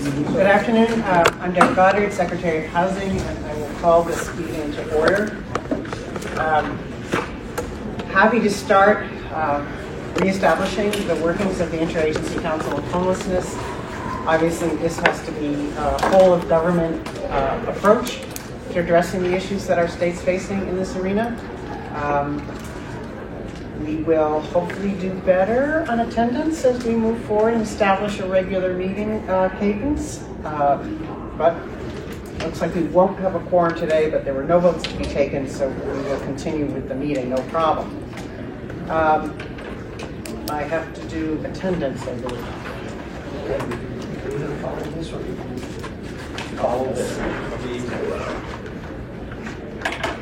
Good afternoon. I'm Deb Goddard, Secretary of Housing, and I will call this meeting to order. Happy to start reestablishing the workings of the Interagency Council on Homelessness. Obviously, this has to be a whole of government approach to addressing the issues that our state's facing in this arena. We will hopefully do better on attendance as we move forward and establish a regular meeting cadence. But looks like we won't have a quorum today, but there were no votes to be taken, so we will continue with the meeting, no problem. I have to do attendance, I believe.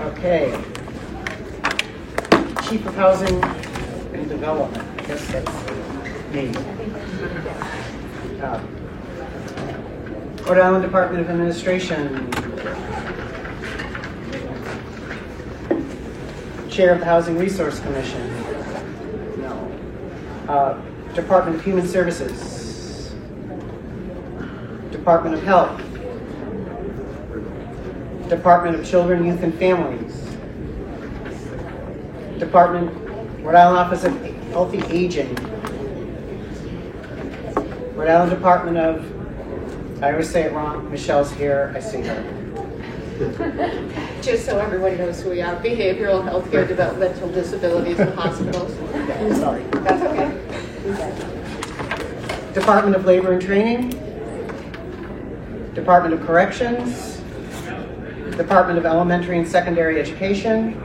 Okay. Chief of Housing and Development. I guess that's me. Rhode Island Department of Administration. Chair of the Housing Resource Commission. No. Department of Human Services. Department of Health. Department of Children, Youth, and Families. Department, Rhode Island Office of Healthy Aging. Rhode Island Department of, I always say it wrong, Michelle's here, I see her. Just so everyone knows who we are, behavioral healthcare, developmental disabilities, and hospitals. Yeah, sorry. That's okay. Department of Labor and Training. Department of Corrections. Department of Elementary and Secondary Education.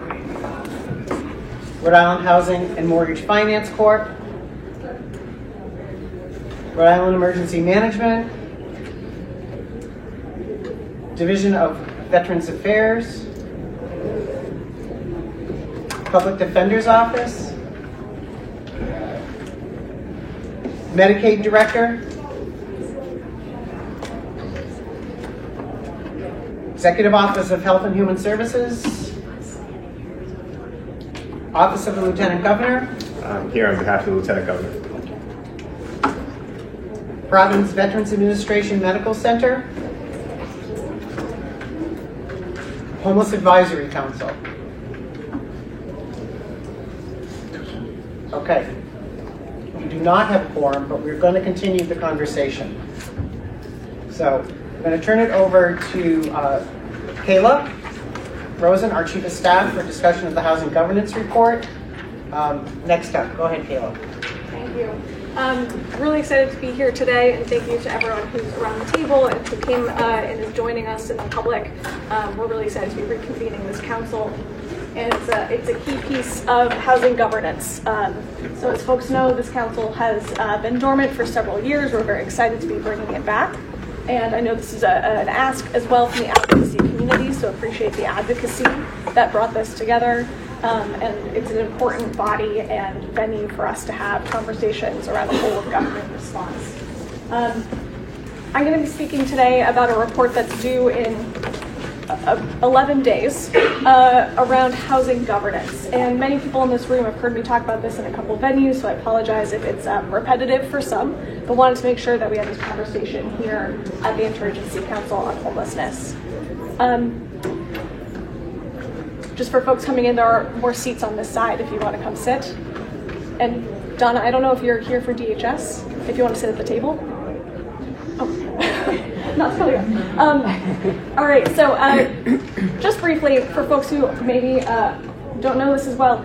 Rhode Island Housing and Mortgage Finance Corp. Rhode Island Emergency Management. Division of Veterans Affairs. Public Defender's Office. Medicaid Director. Executive Office of Health and Human Services. Office of the Lieutenant Governor. I'm here on behalf of the Lieutenant Governor. Providence Veterans Administration Medical Center. Homeless Advisory Council. Okay. We do not have a quorum, but we're going to continue the conversation. So I'm going to turn it over to Kayla Rosen, our Chief of Staff, for discussion of the Housing Governance Report. Next up, go ahead, Kayla. Thank you. Really excited to be here today, and thank you to everyone who's around the table and who came and is joining us in the public. We're really excited to be reconvening this council, and it's a key piece of housing governance. So as folks know, this council has been dormant for several years. We're very excited to be bringing it back. And I know this is an ask as well from the advocacy community, so appreciate the advocacy that brought this together. And it's an important body and venue for us to have conversations around the whole of government response. I'm going to be speaking today about a report that's due in 11 days around housing governance. And many people in this room have heard me talk about this in a couple venues, so I apologize if it's repetitive for some, but wanted to make sure that we had this conversation here at the Interagency Council on Homelessness. Just for folks coming in, there are more seats on this side if you want to come sit. And Donna, I don't know if you're here for DHS, if you want to sit at the table. Oh, not really. All right, so just briefly, for folks who maybe don't know this as well,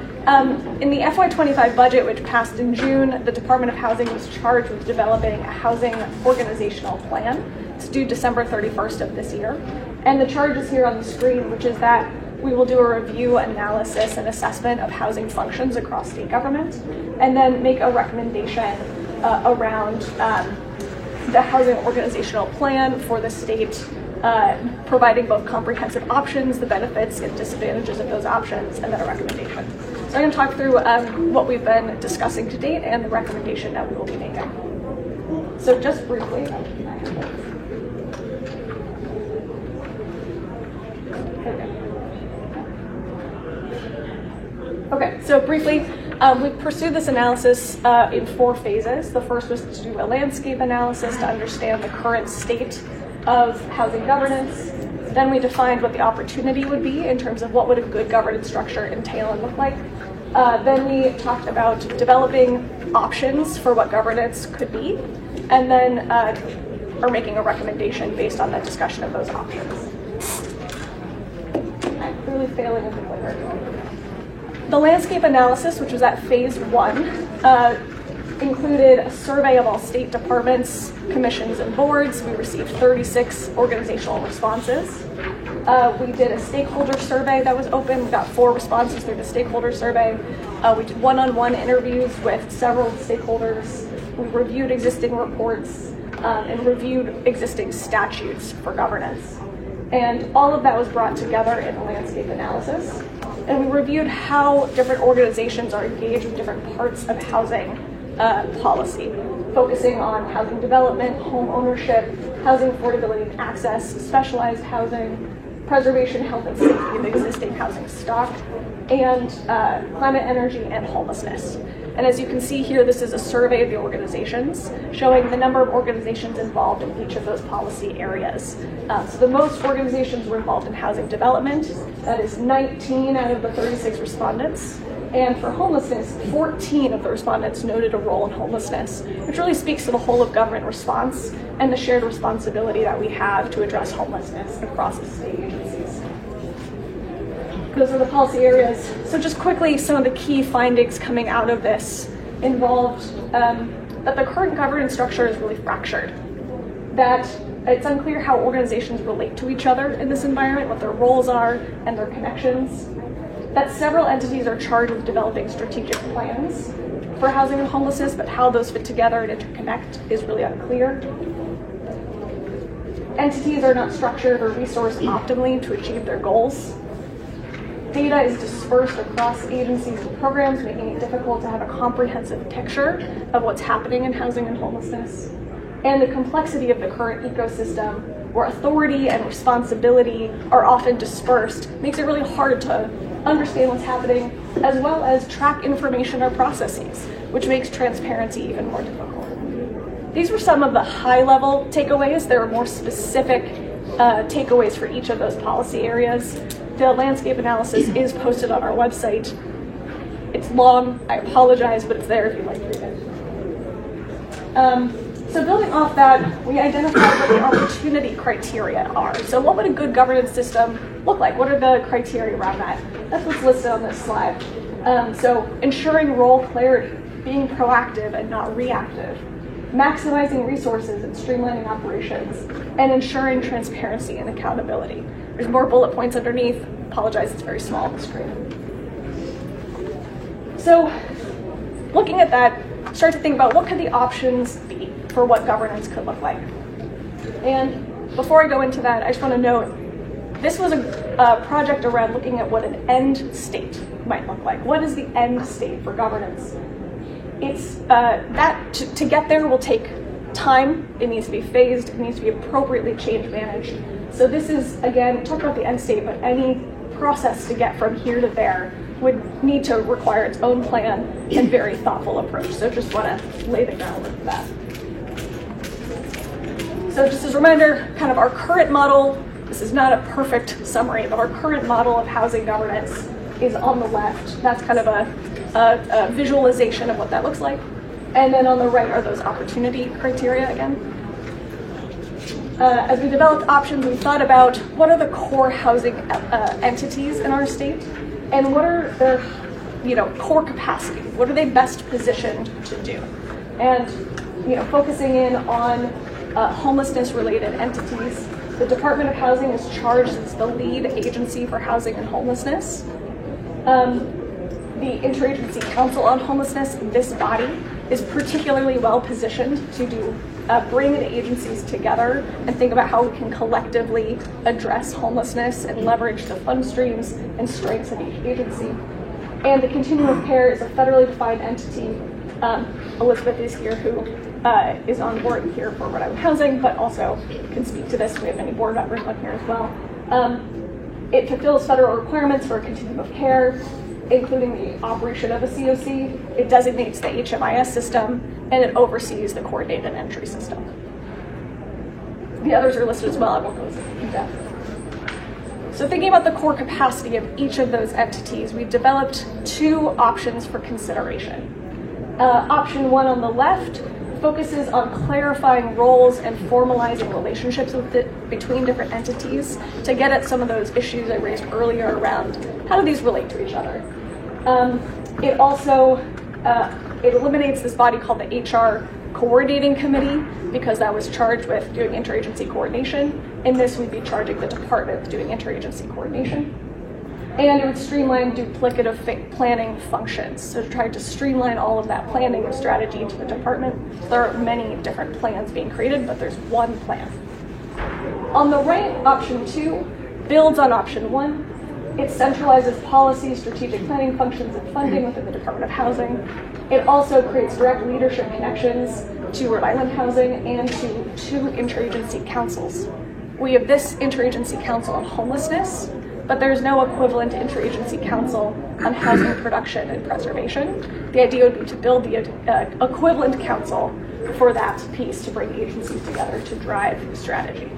in the FY25 budget, which passed in June, the Department of Housing was charged with developing a housing organizational plan. It's due December 31st of this year. And the charge is here on the screen, which is that we will do a review, analysis, and assessment of housing functions across state government, and then make a recommendation around the housing organizational plan for the state, providing both comprehensive options, the benefits and disadvantages of those options, and then a recommendation. So I'm going to talk through what we've been discussing to date and the recommendation that we will be making. So just briefly. Okay, so briefly, We pursued this analysis in 4 phases. The first was to do a landscape analysis to understand the current state of housing governance. Then we defined what the opportunity would be in terms of what would a good governance structure entail and look like. Then we talked about developing options for what governance could be, and then are making a recommendation based on that discussion of those options. I'm clearly failing at the clicker. The landscape analysis, which was at phase 1, included a survey of all state departments, commissions, and boards. We received 36 organizational responses. We did a stakeholder survey that was open. We got 4 responses through the stakeholder survey. We did one-on-one interviews with several stakeholders. We reviewed existing reports and reviewed existing statutes for governance. And all of that was brought together in a landscape analysis. And we reviewed how different organizations are engaged with different parts of housing policy, focusing on housing development, home ownership, housing affordability and access, specialized housing, preservation, health, and safety of existing housing stock, and climate, energy, and homelessness. And as you can see here, this is a survey of the organizations showing the number of organizations involved in each of those policy areas. So the most organizations were involved in housing development. That is 19 out of the 36 respondents. And for homelessness, 14 of the respondents noted a role in homelessness, which really speaks to the whole of government response and the shared responsibility that we have to address homelessness across the state agencies. Those are the policy areas. So just quickly, some of the key findings coming out of this involved that the current governance structure is really fractured, that it's unclear how organizations relate to each other in this environment, what their roles are and their connections, that several entities are charged with developing strategic plans for housing and homelessness, but how those fit together and interconnect is really unclear. Entities are not structured or resourced optimally to achieve their goals. Data is dispersed across agencies and programs, making it difficult to have a comprehensive picture of what's happening in housing and homelessness. And the complexity of the current ecosystem, where authority and responsibility are often dispersed, makes it really hard to understand what's happening, as well as track information or processes, which makes transparency even more difficult. These were some of the high-level takeaways. There are more specific takeaways for each of those policy areas. The landscape analysis is posted on our website. It's long, I apologize, but it's there if you'd like to read it. So building off that, we identified what the opportunity criteria are. So what would a good governance system look like? What are the criteria around that? That's what's listed on this slide. So ensuring role clarity, being proactive and not reactive, maximizing resources and streamlining operations, and ensuring transparency and accountability. There's more bullet points underneath. Apologize, it's very small on the screen. So looking at that, start to think about what could the options be for what governance could look like. And before I go into that, I just want to note, this was a project around looking at what an end state might look like. What is the end state for governance? It's that to get there will take time. It needs to be phased. It needs to be appropriately change managed. So this is, again, talk about the end state, but any process to get from here to there would need to require its own plan and very thoughtful approach. So just want to lay the groundwork for that. So just as a reminder, kind of our current model, this is not a perfect summary, but our current model of housing governance is on the left. That's kind of a visualization of what that looks like. And then on the right are those opportunity criteria again. As we developed options, we thought about what are the core housing entities in our state, and what are their, core capacity. What are they best positioned to do? And, focusing in on homelessness-related entities, the Department of Housing is charged as the lead agency for housing and homelessness. The Interagency Council on Homelessness, this body, is particularly well positioned to bring the agencies together and think about how we can collectively address homelessness and leverage the fund streams and strengths of each agency. And the Continuum of Care is a federally defined entity. Elizabeth is here, who is on board here for Rhode Island Housing, but also can speak to this. We have many board members on here as well. It fulfills federal requirements for a continuum of care. including the operation of a COC. It designates the HMIS system, and it oversees the coordinated entry system. The others are listed as well. I won't go into depth. So thinking about the core capacity of each of those entities, we've developed two options for consideration. Option one on the left focuses on clarifying roles and formalizing relationships between different entities to get at some of those issues I raised earlier around how do these relate to each other. It also it eliminates this body called the HR Coordinating Committee because that was charged with doing interagency coordination. In this, we'd be charging the department with doing interagency coordination. And it would streamline duplicative planning functions. So trying to streamline all of that planning and strategy into the department. There are many different plans being created, but there's one plan. On the right, option two builds on option one. It centralizes policy, strategic planning functions, and funding within the Department of Housing. It also creates direct leadership connections to Rhode Island Housing and to two interagency councils. We have this interagency council on homelessness, but there's no equivalent interagency council on housing production and preservation. The idea would be to build the equivalent council for that piece to bring agencies together to drive strategy.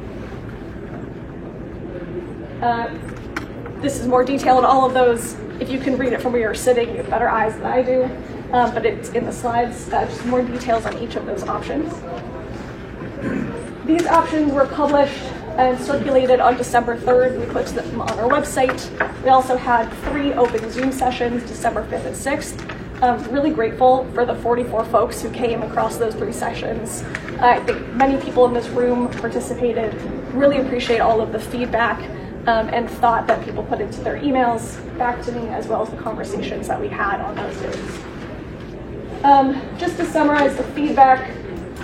This is more detail in all of those. If you can read it from where you're sitting, you have better eyes than I do, but it's in the slides, just more details on each of those options. These options were published and circulated on December 3rd. We put them on our website. We also had 3 open Zoom sessions, December 5th and 6th. Really grateful for the 44 folks who came across those 3 sessions. I think many people in this room participated. Really appreciate all of the feedback and thought that people put into their emails back to me, as well as the conversations that we had on those days. Just to summarize the feedback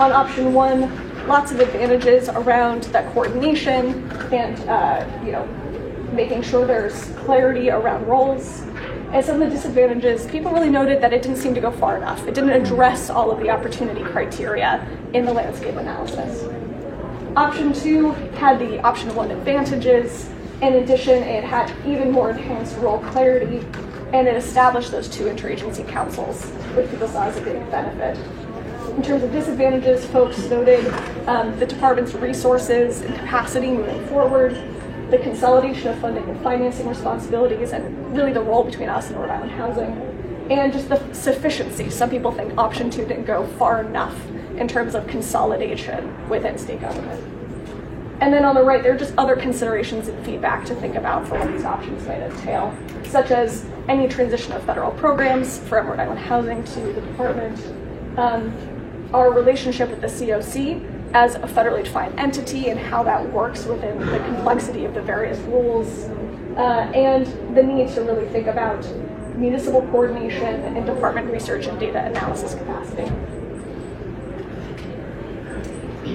on option 1, lots of advantages around that coordination and making sure there's clarity around roles. And some of the disadvantages, people really noted that it didn't seem to go far enough. It didn't address all of the opportunity criteria in the landscape analysis. Option 2 had the option 1 advantages. In addition, it had even more enhanced role clarity, and it established those 2 interagency councils, which people saw as a big benefit. In terms of disadvantages, folks noted the department's resources and capacity moving forward, the consolidation of funding and financing responsibilities, and really the role between us and Rhode Island Housing, and just the sufficiency. Some people think option 2 didn't go far enough in terms of consolidation within state government. And then on the right, there are just other considerations and feedback to think about for what these options might entail, such as any transition of federal programs from Rhode Island Housing to the department, our relationship with the COC as a federally defined entity and how that works within the complexity of the various rules, and the need to really think about municipal coordination and department research and data analysis capacity.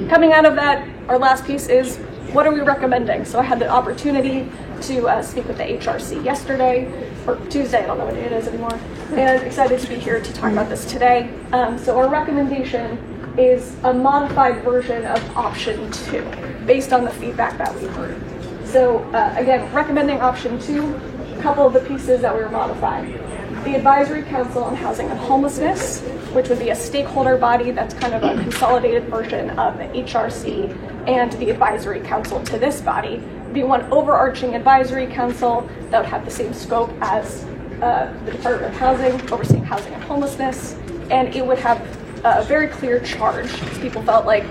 Coming out of that, our last piece is, what are we recommending? So I had the opportunity to speak with the HRC yesterday, or Tuesday, I don't know what day it is anymore, and excited to be here to talk about this today. So our recommendation is a modified version of option 2, based on the feedback that we heard. So again, recommending option 2, a couple of the pieces that we were modifying. The Advisory Council on Housing and Homelessness, which would be a stakeholder body that's kind of a consolidated version of the HRC and the Advisory Council to this body. It'd be one overarching Advisory Council that would have the same scope as the Department of Housing, overseeing housing and homelessness, and it would have a very clear charge. People felt like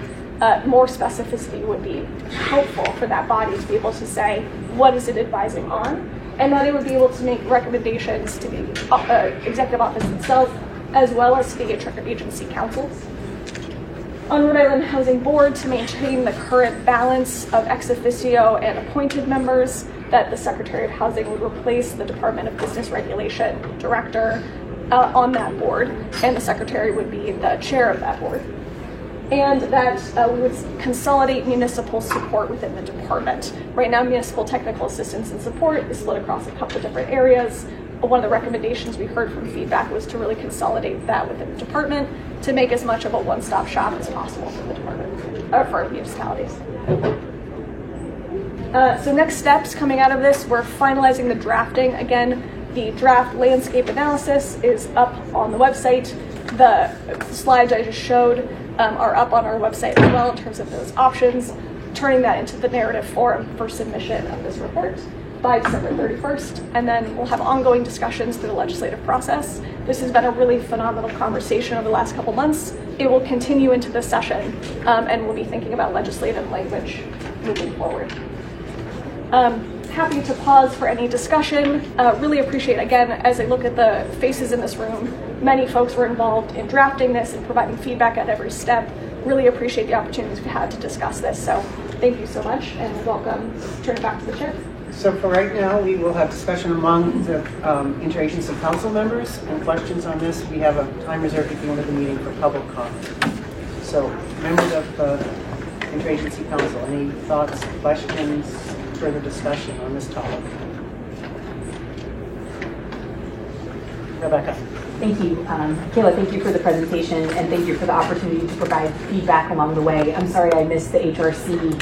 more specificity would be helpful for that body to be able to say, what is it advising on? And that it would be able to make recommendations to the executive office itself, as well as to the interagency councils. On Rhode Island Housing Board, to maintain the current balance of ex officio and appointed members, that the Secretary of Housing would replace the Department of Business Regulation director on that board, and the Secretary would be the chair of that board. And that we would consolidate municipal support within the department. Right now, municipal technical assistance and support is split across a couple of different areas. One of the recommendations we heard from feedback was to really consolidate that within the department to make as much of a one-stop shop as possible for the department, or for municipalities. So next steps coming out of this, we're finalizing the drafting. Again, The draft landscape analysis is up on the website. The slides I just showed are up on our website as well in terms of those options, turning that into the narrative forum for submission of this report by December 31st, and then we'll have ongoing discussions through the legislative process. This has been a really phenomenal conversation over the last couple months. It will continue into this session, and we'll be thinking about legislative language moving forward. Happy to pause for any discussion. Really appreciate, again, as I look at the faces in this room, many folks were involved in drafting this and providing feedback at every step. Really appreciate the opportunities we've had to discuss this. So thank you so much, and welcome. Turn it back to the chair. So for right now, we will have discussion among the interagency council members and questions on this. We have a time reserved at the end of the meeting for public comment. So members of the interagency council, any thoughts, questions, further discussion on this topic? Rebecca. Thank you. Kayla, thank you for the presentation, and thank you for the opportunity to provide feedback along the way. I'm sorry I missed the HRC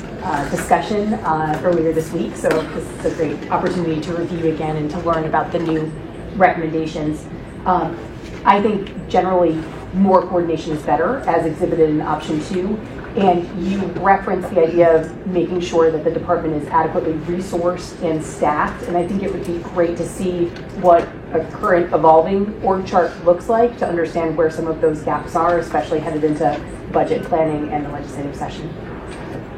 discussion earlier this week, so this is a great opportunity to review again and to learn about the new recommendations. I think generally more coordination is better, as exhibited in option 2. And you referenced the idea of making sure that the department is adequately resourced and staffed. And I think it would be great to see what a current evolving org chart looks like to understand where some of those gaps are, especially headed into budget planning and the legislative session.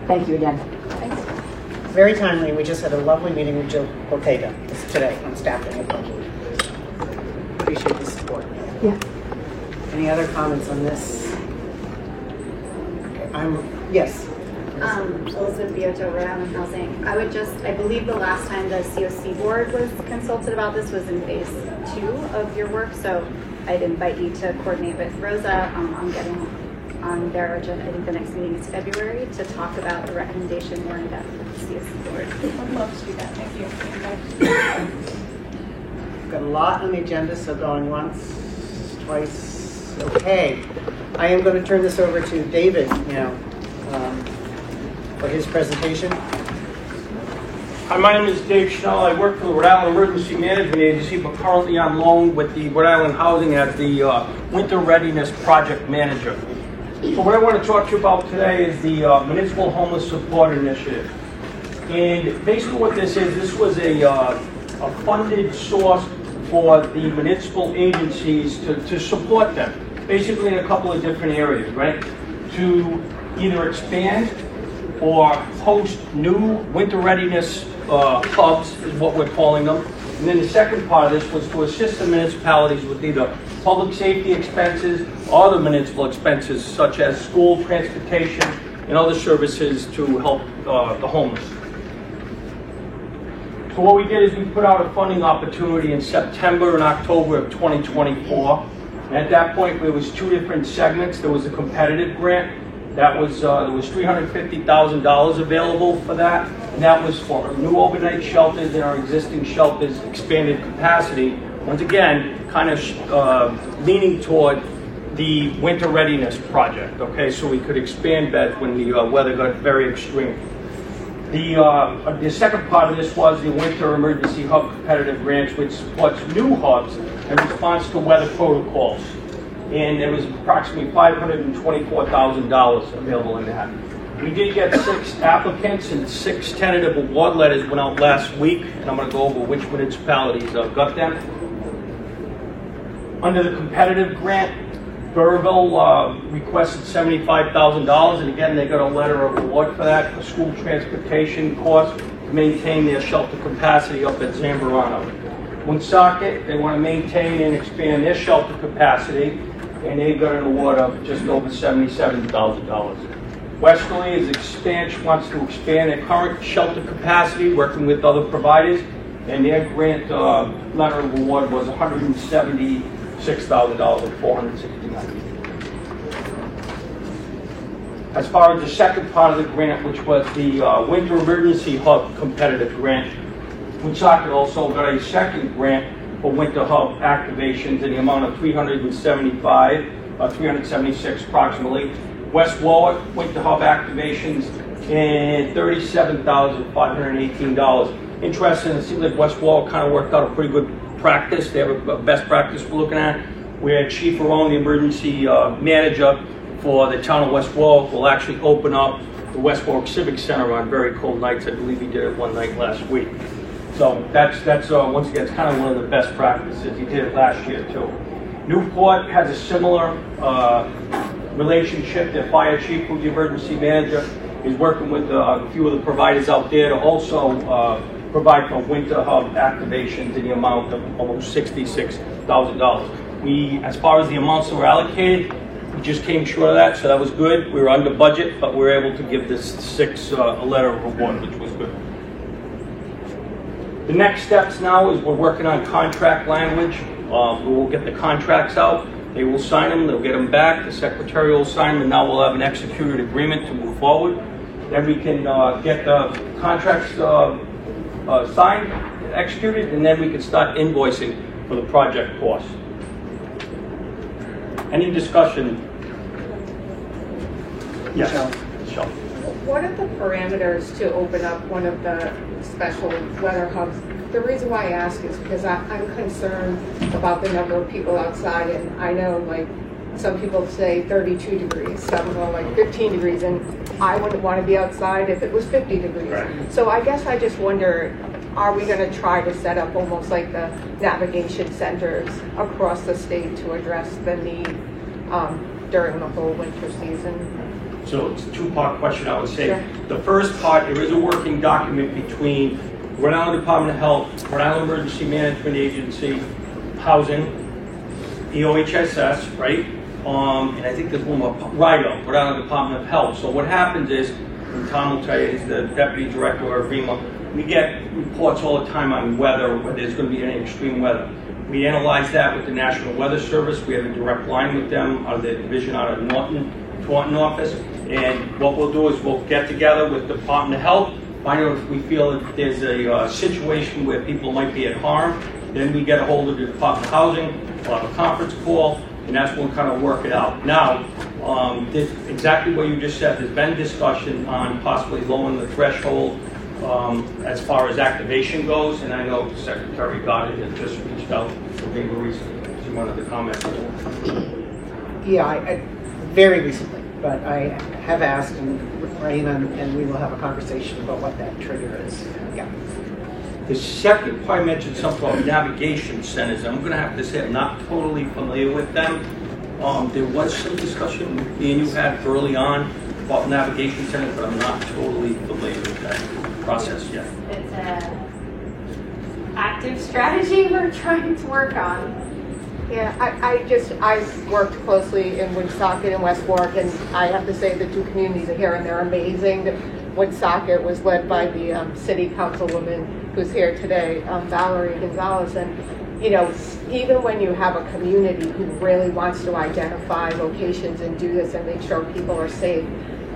Thank you again. Thanks. Very timely. We just had a lovely meeting with Jill Ortega today on staffing and budget. Appreciate the support. Yeah. Any other comments on this? Yes. Elizabeth Bioto, Rhode Island Housing. I believe the last time the COC board was consulted about this was in phase 2 of your work, so I'd invite you to coordinate with Rosa on getting on their agenda. I think the next meeting is February to talk about the recommendation more in depth with the COC board. I'd love to do that. Thank you. Got a lot on the agenda, so going once, twice. Okay. I am going to turn this over to David now for his presentation. Hi, my name is Dave Schnell. I work for the Rhode Island Emergency Management Agency, but currently on loan with the Rhode Island Housing as the Winter Readiness Project Manager. So what I want to talk to you about today is the Municipal Homeless Support Initiative. And basically what this was a funded source for the municipal agencies to support them. Basically in a couple of different areas, right? To either expand or host new winter readiness hubs, is what we're calling them. And then the second part of this was to assist the municipalities with either public safety expenses or other municipal expenses, such as school, transportation, and other services to help the homeless. So what we did is we put out a funding opportunity in September and October of 2024. And at that point, there was 2 different segments. There was a competitive grant. That was there was $350,000 available for that. And that was for new overnight shelters and our existing shelters expanded capacity. Once again, kind of leaning toward the winter readiness project. Okay, so we could expand beds when the weather got very extreme. The second part of this was the Winter Emergency Hub Competitive Grant, which supports new hubs in response to weather protocols. And there was approximately $524,000 available in that. We did get 6 applicants and 6 tentative award letters went out last week, and I'm going to go over which municipalities got them. Under the competitive grant, Burrville requested $75,000, and again, they got a letter of award for that, for school transportation costs to maintain their shelter capacity up at Zambarano. Woonsocket, they want to maintain and expand their shelter capacity, and they got an award of just over $77,000. Westerly wants to expand their current shelter capacity, working with other providers, and their grant letter of award was $176,469. As far as the second part of the grant, which was the Winter Emergency Hub Competitive Grant, Woonsocket also got a second grant for Winter Hub activations in the amount of $376 approximately. West Warwick Winter Hub activations and $37,518. Interesting, it seems like West Warwick kind of worked out a pretty good practice. They have a best practice we're looking at, where Chief Arone, the emergency manager for the town of West Warwick, will actually open up the West Warwick Civic Center on very cold nights. I believe he did it one night last week. So that's once again, it's kind of one of the best practices. He did it last year too. Newport has a similar relationship. Their fire chief, who's the emergency manager, is working with a few of the providers out there to also provide for winter hub activations in the amount of almost $66,000. We, as far as the amounts that were allocated, we just came short of that, so that was good. We were under budget, but we were able to give this six a letter of award, which was good. The next steps now is we're working on contract language. We will get the contracts out. They will sign them. They'll get them back. The secretary will sign them, and now we'll have an executed agreement to move forward. Then we can get the contracts signed, executed, and then we can start invoicing for the project costs. Any discussion? Yes, Michelle. What are the parameters to open up one of the special weather hubs? The reason why I ask is because I'm concerned about the number of people outside, and I know like some people say 32 degrees, some go like 15 degrees, and I wouldn't want to be outside if it was 50 degrees. Right. So I guess I just wonder, are we going to try to set up almost like the navigation centers across the state to address the need during the whole winter season? So it's a two-part question, I would say. Sure. The first part, there is a working document between Rhode Island Department of Health, Rhode Island Emergency Management Agency, Housing, EOHSS, right? And I think there's one more, RIDO, Rhode Island Department of Health. So what happens is, and Tom will tell you, he's the Deputy Director of REMA, we get reports all the time on weather, whether there's going to be any extreme weather. We analyze that with the National Weather Service. We have a direct line with them out of the division out of Taunton office. And what we'll do is we'll get together with the Department of Health, find out if we feel that there's a situation where people might be at harm. Then we get a hold of the Department of Housing, we'll have a conference call, and that's when we'll kind of work it out. Now, exactly what you just said, there's been discussion on possibly lowering the threshold as far as activation goes, and I know the Secretary got it and just reached out to me recently. She wanted to comment. Yeah, I very recently, but I have asked, and Raina and we will have a conversation about what that trigger is. Yeah. The second part, I mentioned something about navigation centers. I'm going to have to say I'm not totally familiar with them. There was some discussion me and you had early on about navigation centers, but I'm not totally familiar with that process yet. It's an active strategy we're trying to work on. Yeah, I worked closely in Woonsocket and West Warwick, and I have to say the two communities are here, and they're amazing. Woonsocket was led by the city councilwoman who's here today, Valerie Gonzalez, and you know, even when you have a community who really wants to identify locations and do this and make sure people are safe,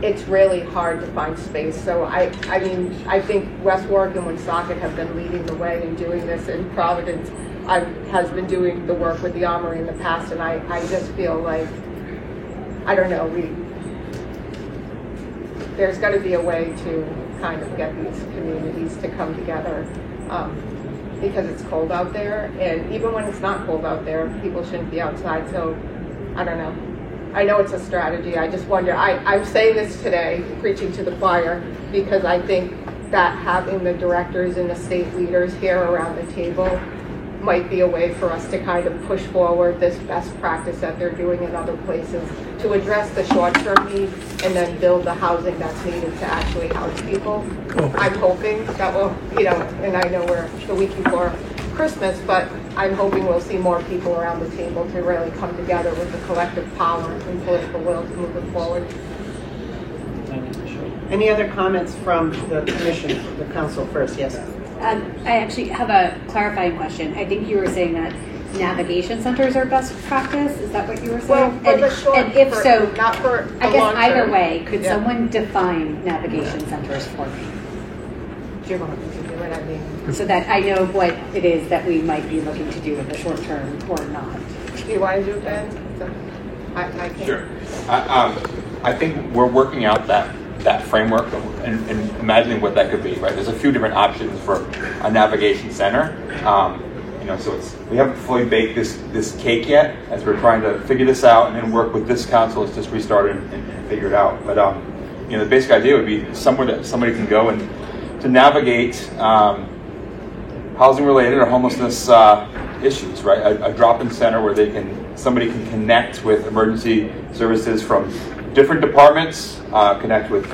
it's really hard to find space. So I mean, I think West Warwick and Woonsocket have been leading the way in doing this, and Providence has been doing the work with the Armory in the past, and I just feel like, I don't know, there's got to be a way to kind of get these communities to come together because it's cold out there, and even when it's not cold out there, people shouldn't be outside. So I don't know. I know it's a strategy. I just wonder, I'm saying this today, preaching to the choir, because I think that having the directors and the state leaders here around the table might be a way for us to kind of push forward this best practice that they're doing in other places to address the short-term need and then build the housing that's needed to actually house people. Okay. I'm hoping that will, you know, and I know we're the week before Christmas, but I'm hoping we'll see more people around the table to really come together with the collective power and political will to move it forward. Any other comments from the commission, the council first? Yes. I actually have a clarifying question. I think you were saying that navigation centers are best practice. Is that what you were saying? Well, and if so, not for I guess either term. way, could someone define navigation centers for me? Do you want to do what I mean? So that I know what it is that we might be looking to do in the short term or not. Do you want to do it, Ben? I can't. Sure. I think we're working out that framework and imagining what that could be, right? There's a few different options for a navigation center. so we haven't fully baked this cake yet, as we're trying to figure this out and then work with this council. Let's just restart it and figure it out. But the basic idea would be somewhere that somebody can go and to navigate housing-related or homelessness issues, right? A drop-in center where somebody can connect with emergency services from different departments, connect with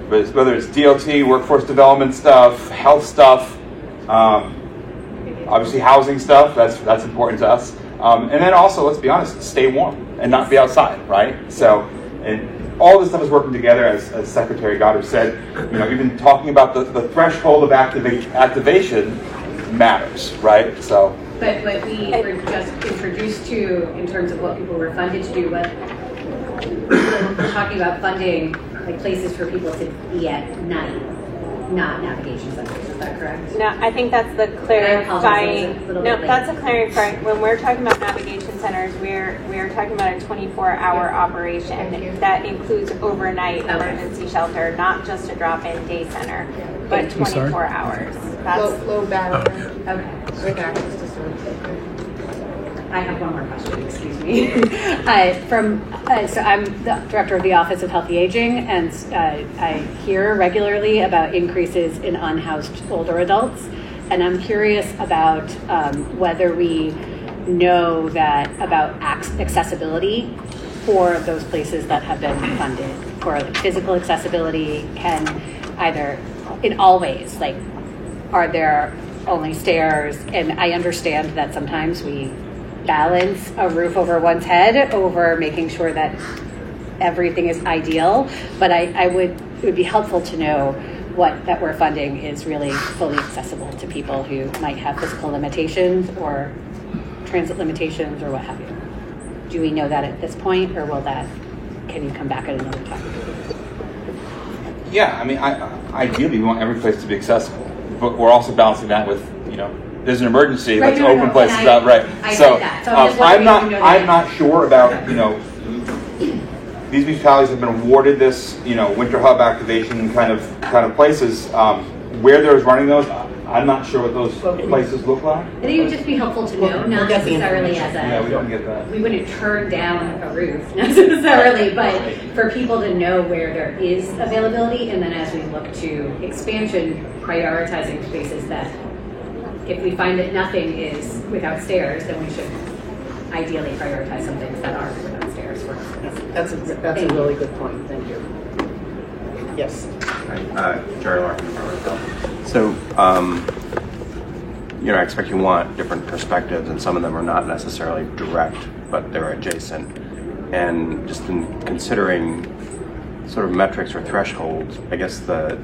whether it's DLT, workforce development stuff, health stuff, obviously housing stuff. That's important to us, and then also, let's be honest, stay warm and not be outside, right? So, and all this stuff is working together, as Secretary Goddard said. Even talking about the threshold of activation matters, right? So. But what we were just introduced to in terms of what people were funded to do, we're talking about funding like places for people to be at night, not navigation centers. Is that correct? No, I think that's the clarifying. No, that's a clarifying. When we're talking about navigation centers, we're talking about a 24-hour operation that includes overnight emergency shelter, not just a drop-in day center, but 24 hours. That's Low barrier. Okay. With access to services. I have one more question, excuse me. So I'm the director of the Office of Healthy Aging, and I hear regularly about increases in unhoused older adults. And I'm curious about whether we know that about accessibility for those places that have been funded. For like, physical accessibility can either, in all ways, like, are there only stairs? And I understand that sometimes we balance a roof over one's head over making sure that everything is ideal, but it would be helpful to know that we're funding is really fully accessible to people who might have physical limitations or transit limitations or what have you. Do we know that at this point, or can you come back at another time? Yeah, I mean, ideally we want every place to be accessible, but we're also balancing that with, there's an emergency, let's open places up, right? I'm not sure about, these municipalities have been awarded this, winter hub activation kind of places. Where they're running those, I'm not sure what those places look like. I think it would just be helpful to know, not necessarily as we don't get that. We wouldn't turn down a roof necessarily, but for people to know where there is availability, and then as we look to expansion, prioritizing spaces that, if we find that nothing is without stairs, then we should ideally prioritize some things that are without stairs first. That's a really good point. Thank you. Yes. Jerry Larkin. So, I expect you want different perspectives, and some of them are not necessarily direct, but they're adjacent. And just in considering sort of metrics or thresholds, I guess the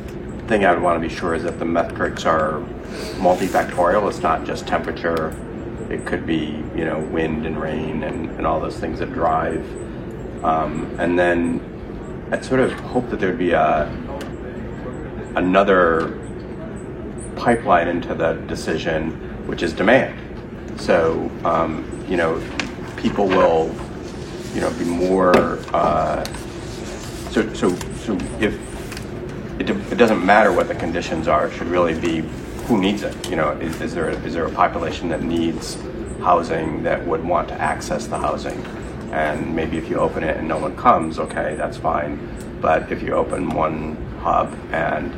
thing I would want to be sure is that the metrics are multifactorial. It's not just temperature. It could be, wind and rain and all those things that drive. And then I'd sort of hope that there'd be another pipeline into the decision, which is demand. So, people will, be more. So if it doesn't matter what the conditions are, it should really be who needs it. Is there a population that needs housing that would want to access the housing? And maybe if you open it and no one comes, okay, that's fine. But if you open one hub and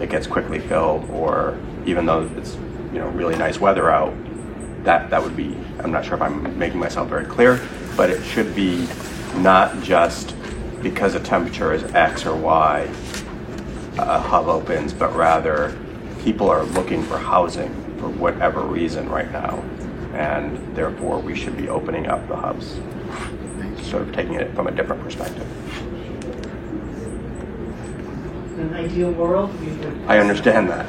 it gets quickly filled, or even though it's really nice weather out, that would be, I'm not sure if I'm making myself very clear, but it should be not just because the temperature is X or Y, a hub opens, but rather people are looking for housing for whatever reason right now, and therefore we should be opening up the hubs, sort of taking it from a different perspective. In an ideal world, I understand that.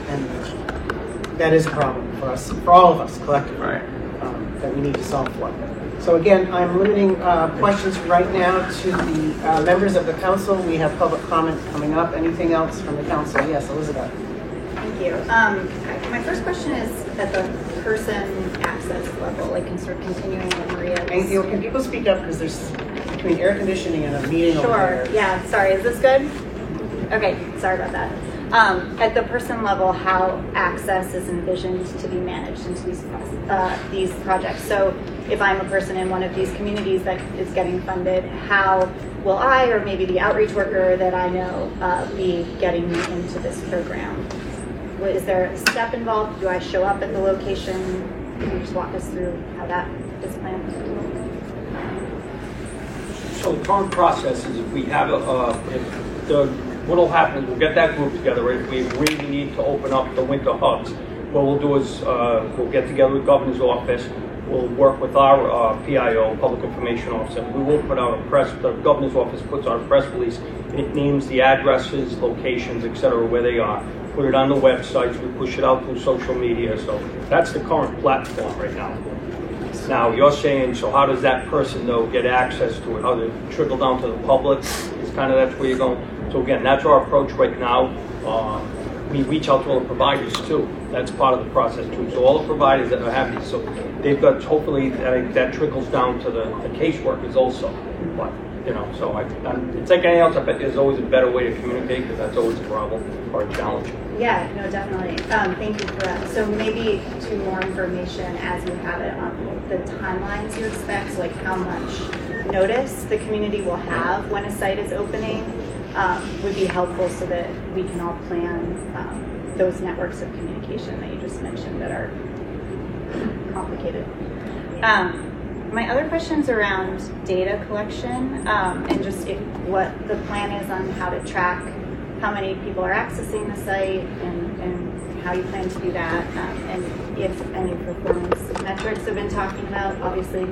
And that is a problem for us, for all of us collectively, Right. That we need to solve for. So again, I'm limiting questions right now to the members of the council. We have public comment coming up. Anything else from the council? Yes, Elizabeth. Thank you. My first question is at the person access level, like sort of continuing with Maria's. And, can people speak up, because there's between air conditioning and a meeting over Sure. there. Yeah. Sorry. Is this good? Okay. Sorry about that. At the person level, how access is envisioned to be managed into these projects. So if I'm a person in one of these communities that is getting funded, how will I, or maybe the outreach worker that I know, be getting me into this program? Is there a step involved? Do I show up at the location? Can you just walk us through how that is planned? So the current process is if we have what'll happen is we'll get that group together. If we really need to open up the winter hubs, what we'll do is we'll get together with the governor's office. We'll work with our PIO, Public Information Officer. We will put out a press, the governor's office puts out a press release. It names the addresses, locations, etc., where they are. Put it on the websites. We push it out through social media. So that's the current platform right now. Now you're saying, so how does that person though get access to it? How does it trickle down to the public? It's kind of, that's where you're going. So again, that's our approach right now. We reach out to all the providers too. That's part of the process too. So all the providers that are happy, so they've got, hopefully that trickles down to the caseworkers also. But you know, so it's like anything else. I bet there's always a better way to communicate, because that's always a problem or a challenge. Yeah, no, definitely. Thank you for that. So maybe to more information as you have it on the timelines you expect, so like how much notice the community will have when a site is opening, would be helpful so that we can all plan those networks of communication that you just mentioned that are complicated. My other question's around data collection and just what the plan is on how to track how many people are accessing the site and how you plan to do that, and if any performance metrics have been talking about, obviously,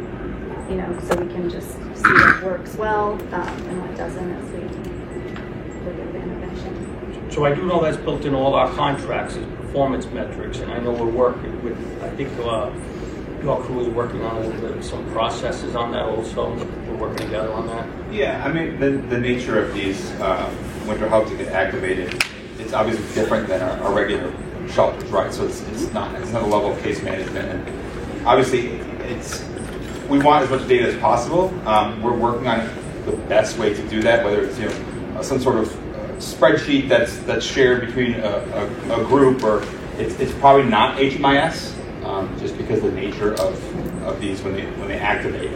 you know, so we can just see what works well and what doesn't as we look at the intervention. So I do know that's built in all our contracts as performance metrics, and I know we're working with, I think your crew is working on a little bit of some processes on that also. We're working together on that. Yeah, I mean, the nature of these winter hubs to get activated, it's obviously different than our regular shelters, right? So it's not a level of case management, and obviously we want as much data as possible. We're working on the best way to do that, whether it's some sort of spreadsheet that's shared between a group, or it's probably not HMIS, just because of the nature of these when they activate.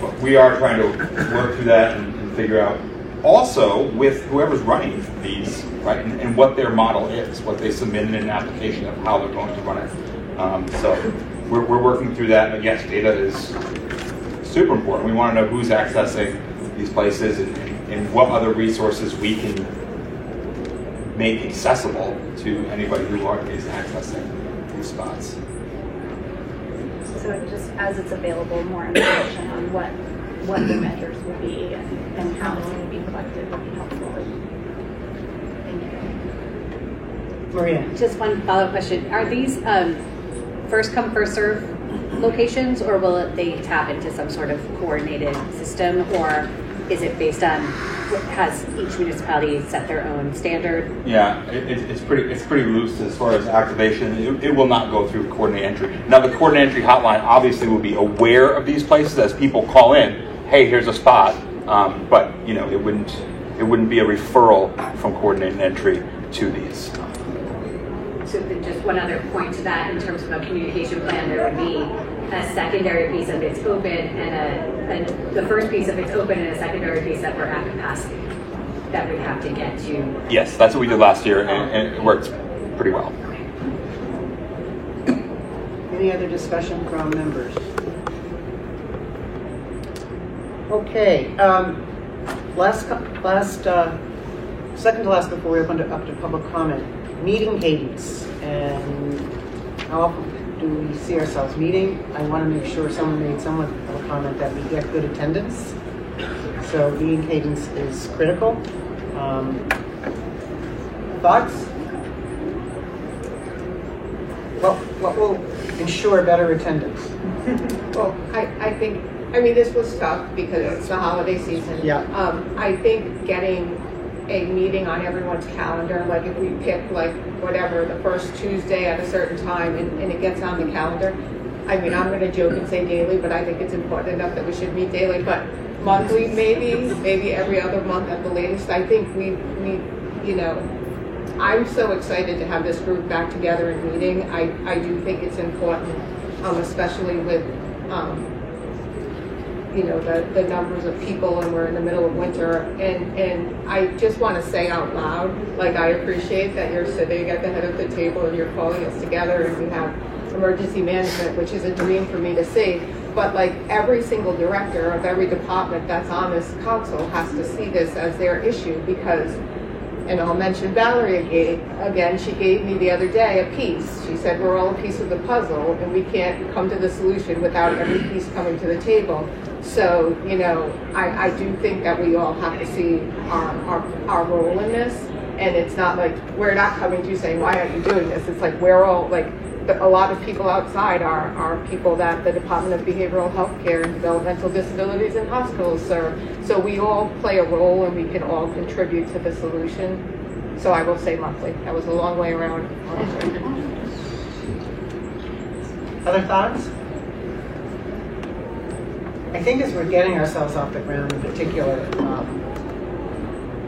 But we are trying to work through that and figure out also with whoever's running these, right, and what their model is, what they submit in an application of how they're going to run it. So we're working through that. But yes, data is super important. We want to know who's accessing these places and what other resources we can make accessible to anybody who is accessing these spots. So just as it's available, more information on what the measures will be and how it's going to be collected would be helpful. Thank you. Maria. Just one follow-up question. Are these first come, first serve locations, or will they tap into some sort of coordinated system, or is it based on, has each municipality set their own standard? Yeah, it's pretty loose as far as activation. It will not go through coordinated entry. Now the coordinated entry hotline obviously will be aware of these places as people call in. Hey, here's a spot, but it wouldn't be a referral from coordinated entry to these. So just one other point to that, in terms of a communication plan, there would be a secondary piece of it's open and the first piece of it's open and a secondary piece that we're at capacity that we have to get to. Yes, that's what we did last year, and it worked pretty well. Any other discussion from members? Okay, second to last before we open it up to public comment. Meeting cadence, and how often do we see ourselves meeting? I want to make sure someone made somewhat of a comment that we get good attendance. So meeting cadence is critical. Thoughts? What will ensure better attendance? Well, I think this was tough because it's the holiday season. Yeah. I think getting a meeting on everyone's calendar, like if we pick like whatever the first Tuesday at a certain time and it gets on the calendar. I'm going to joke and say daily, but I think it's important enough that we should meet daily, but monthly maybe every other month at the latest. I think we I'm so excited to have this group back together and meeting. I do think it's important, especially with the numbers of people, and we're in the middle of winter, and I just want to say out loud, like, I appreciate that you're sitting at the head of the table and you're calling us together, and we have emergency management, which is a dream for me to see. But like, every single director of every department that's on this council has to see this as their issue, because, and I'll mention Valerie again, she gave me the other day a piece. She said, we're all a piece of the puzzle, and we can't come to the solution without every piece coming to the table. So, I do think that we all have to see our role in this. And it's not like, we're not coming to you saying, why aren't you doing this? It's like, we're all, like, a lot of people outside are people that the Department of Behavioral Health Care and Developmental Disabilities and Hospitals serve. So we all play a role, and we can all contribute to the solution. So I will say monthly. That was a long way around. Other thoughts? I think as we're getting ourselves off the ground in particular,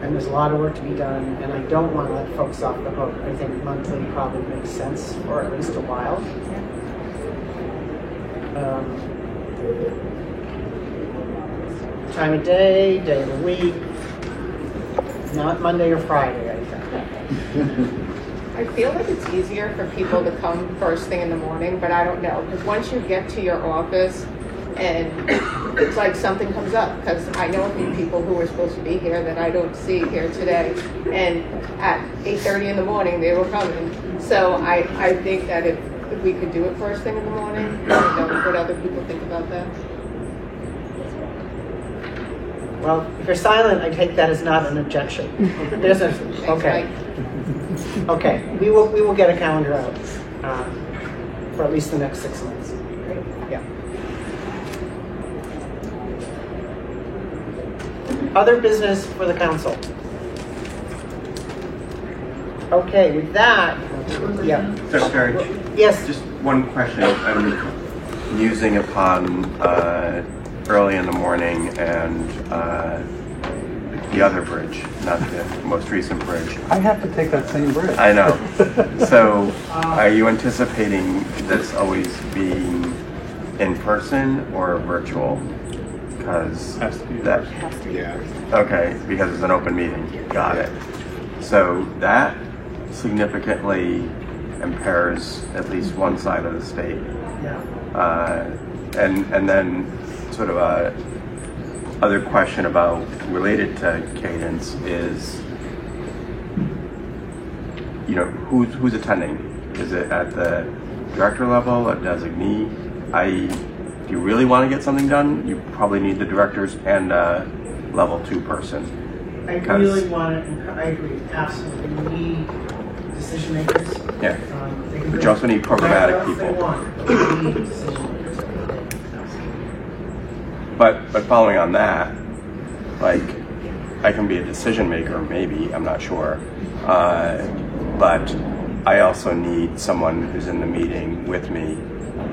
and there's a lot of work to be done, and I don't want to let folks off the hook. I think monthly probably makes sense for at least a while. Time of day, day of the week, not Monday or Friday, I think. I feel like it's easier for people to come first thing in the morning, but I don't know, because once you get to your office, and it's like something comes up, because I know a few people who were supposed to be here that I don't see here today, and at 8:30 in the morning they were coming. So I think that if we could do it first thing in the morning, I don't know what other people think about that. Well, if you're silent, I take that as not an objection. There's a, okay. Okay, we will get a calendar out for at least the next 6 months. Yeah. Other business for the council. Okay, with that, yeah. Secretary, yes. Just one question. I'm musing upon early in the morning and the other bridge, not the most recent bridge. I have to take that same bridge. I know. So, are you anticipating this always being in person or virtual? Because that has to be. Yeah. Okay, because it's an open meeting. Got it. So that significantly impairs at least one side of the state. Yeah. And then sort of a other question about related to cadence is, who's attending? Is it at the director level, a designee? If you really want to get something done, you probably need the directors and a level 2 person. I really want to, I agree, absolutely. We need decision makers. Yeah. But you also need programmatic people. We need decision makers. But following on that, like, I can be a decision maker, maybe, I'm not sure. But I also need someone who's in the meeting with me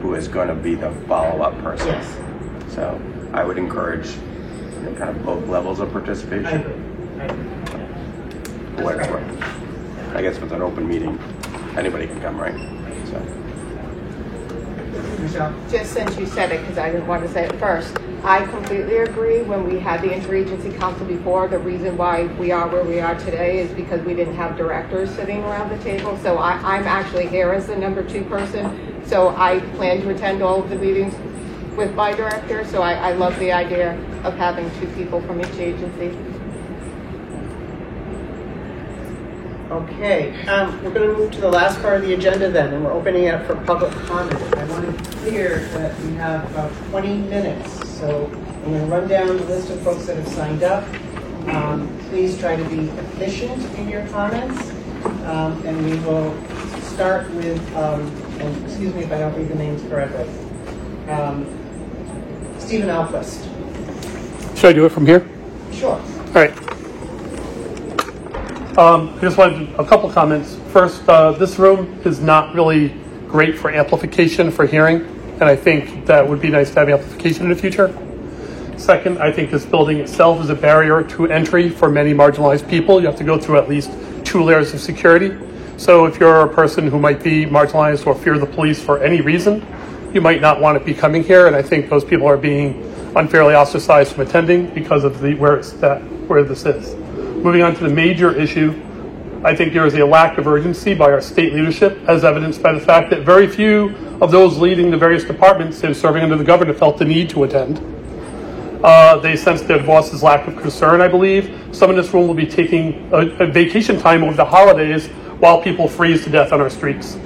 who is going to be the follow-up person. Yes. So I would encourage kind of both levels of participation. I agree. What it's worth. I guess with an open meeting, anybody can come, right? So. Michelle? Just since you said it, because I didn't want to say it first, I completely agree. When we had the interagency council before, the reason why we are where we are today is because we didn't have directors sitting around the table. So I'm actually here as the number 2 person. So I plan to attend all of the meetings with my director. So I love the idea of having 2 people from each agency. Okay, we're going to move to the last part of the agenda then, and we're opening it up for public comment. I want to be clear that we have about 20 minutes, so I'm going to run down the list of folks that have signed up. Please try to be efficient in your comments, and we will start with, and excuse me if I don't read the names correctly, Stephen Alquist. Should I do it from here? Sure. All right. I just wanted a couple comments. First, this room is not really great for amplification for hearing, and I think that would be nice to have amplification in the future. Second, I think this building itself is a barrier to entry for many marginalized people. You have to go through at least 2 2 layers of security. So if you're a person who might be marginalized or fear the police for any reason, you might not want to be coming here. And I think those people are being unfairly ostracized from attending because of where this is. Moving on to the major issue, I think there is a lack of urgency by our state leadership, as evidenced by the fact that very few of those leading the various departments and serving under the governor felt the need to attend. They sensed their boss's lack of concern, I believe. Some in this room will be taking a vacation time over the holidays while people freeze to death on our streets.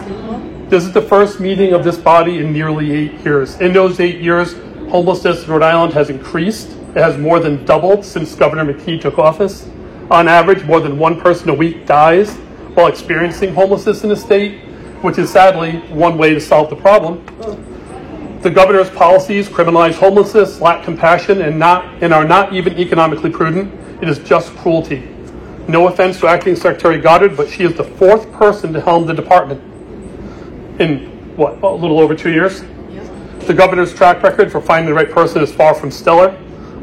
This is the first meeting of this body in nearly 8 years. In those 8 years, homelessness in Rhode Island has increased. It has more than doubled since Governor McKee took office. On average, more than 1 person a week dies while experiencing homelessness in the state, which is sadly one way to solve the problem. The governor's policies criminalize homelessness, lack compassion, and are not even economically prudent. It is just cruelty. No offense to Acting Secretary Goddard, but she is the 4th person to helm the department in, a little over 2 years? The governor's track record for finding the right person is far from stellar.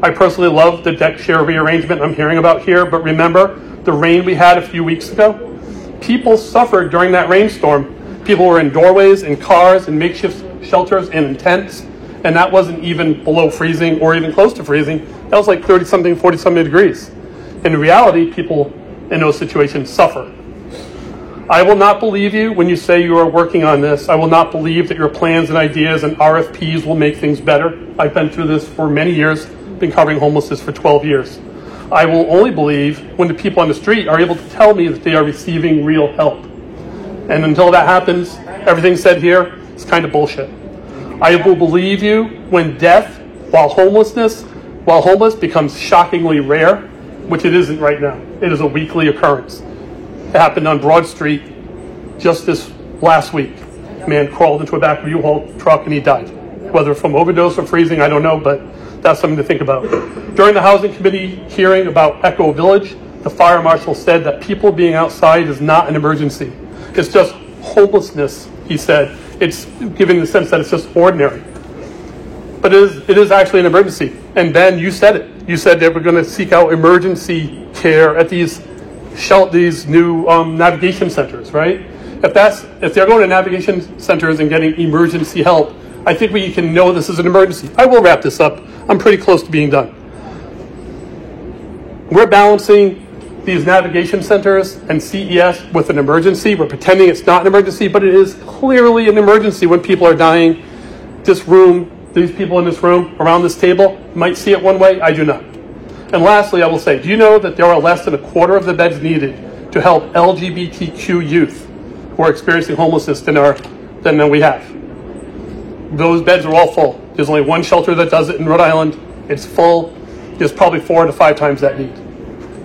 I personally love the deck chair rearrangement I'm hearing about here, but remember the rain we had a few weeks ago? People suffered during that rainstorm. People were in doorways, in cars, in makeshift shelters, and in tents, and that wasn't even below freezing or even close to freezing. That was like 30-something, 40-something degrees. In reality, people in those situations suffer. I will not believe you when you say you are working on this. I will not believe that your plans and ideas and RFPs will make things better. I've been through this for many years, been covering homelessness for 12 years. I will only believe when the people on the street are able to tell me that they are receiving real help. And until that happens, everything said here is kind of bullshit. I will believe you when death while homeless becomes shockingly rare, which it isn't right now. It is a weekly occurrence. It happened on Broad Street just this last week. A man crawled into a back of a U-Haul truck and he died. Whether from overdose or freezing, I don't know, but that's something to think about. During the Housing Committee hearing about Echo Village, the fire marshal said that people being outside is not an emergency. It's just homelessness, he said. It's giving the sense that it's just ordinary. But it is actually an emergency. And Ben, you said it. You said that we're going to seek out emergency care at these new navigation centers, right? If they're going to navigation centers and getting emergency help, I think we can know this is an emergency. I will wrap this up. I'm pretty close to being done. We're balancing these navigation centers and CES with an emergency. We're pretending it's not an emergency, but it is clearly an emergency when people are dying. This room, these people in this room around this table might see it one way. I do not. And lastly, I will say, do you know that there are less than a quarter of the beds needed to help LGBTQ youth who are experiencing homelessness than we have? Those beds are all full. There's only one shelter that does it in Rhode Island. It's full. There's probably 4 to 5 times that need.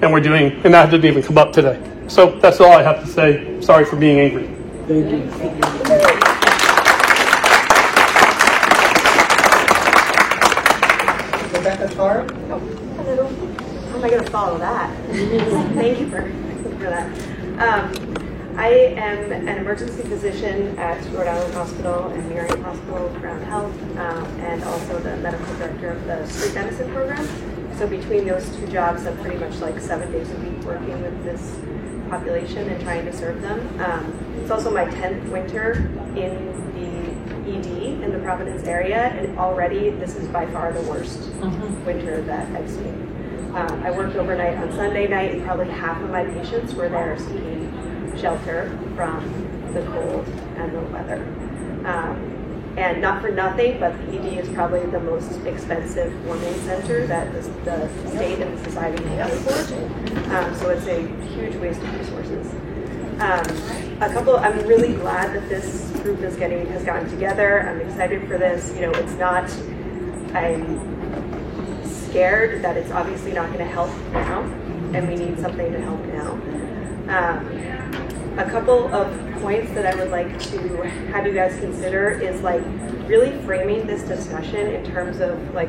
And and that didn't even come up today. So that's all I have to say. Sorry for being angry. Thank you. Rebecca Tarr? Hello. How am I going to follow that? Thank you for that. I am an emergency physician at Rhode Island Hospital and Marion Hospital Crown Health, and also the medical director of the street medicine program. So between those 2 jobs, I'm pretty much like 7 days a week working with this population and trying to serve them. It's also my 10th winter in the ED in the Providence area, and already this is by far the worst winter that I've seen. I worked overnight on Sunday night, and probably half of my patients were there seeking shelter from the cold and the weather. And not for nothing, but the ED is probably the most expensive warming center that the state and the society can afford. So it's a huge waste of resources. I'm really glad that this group has gotten together. I'm excited for this. I'm scared that it's obviously not going to help now, and we need something to help now. A couple of points that I would like to have you guys consider is really framing this discussion in terms of what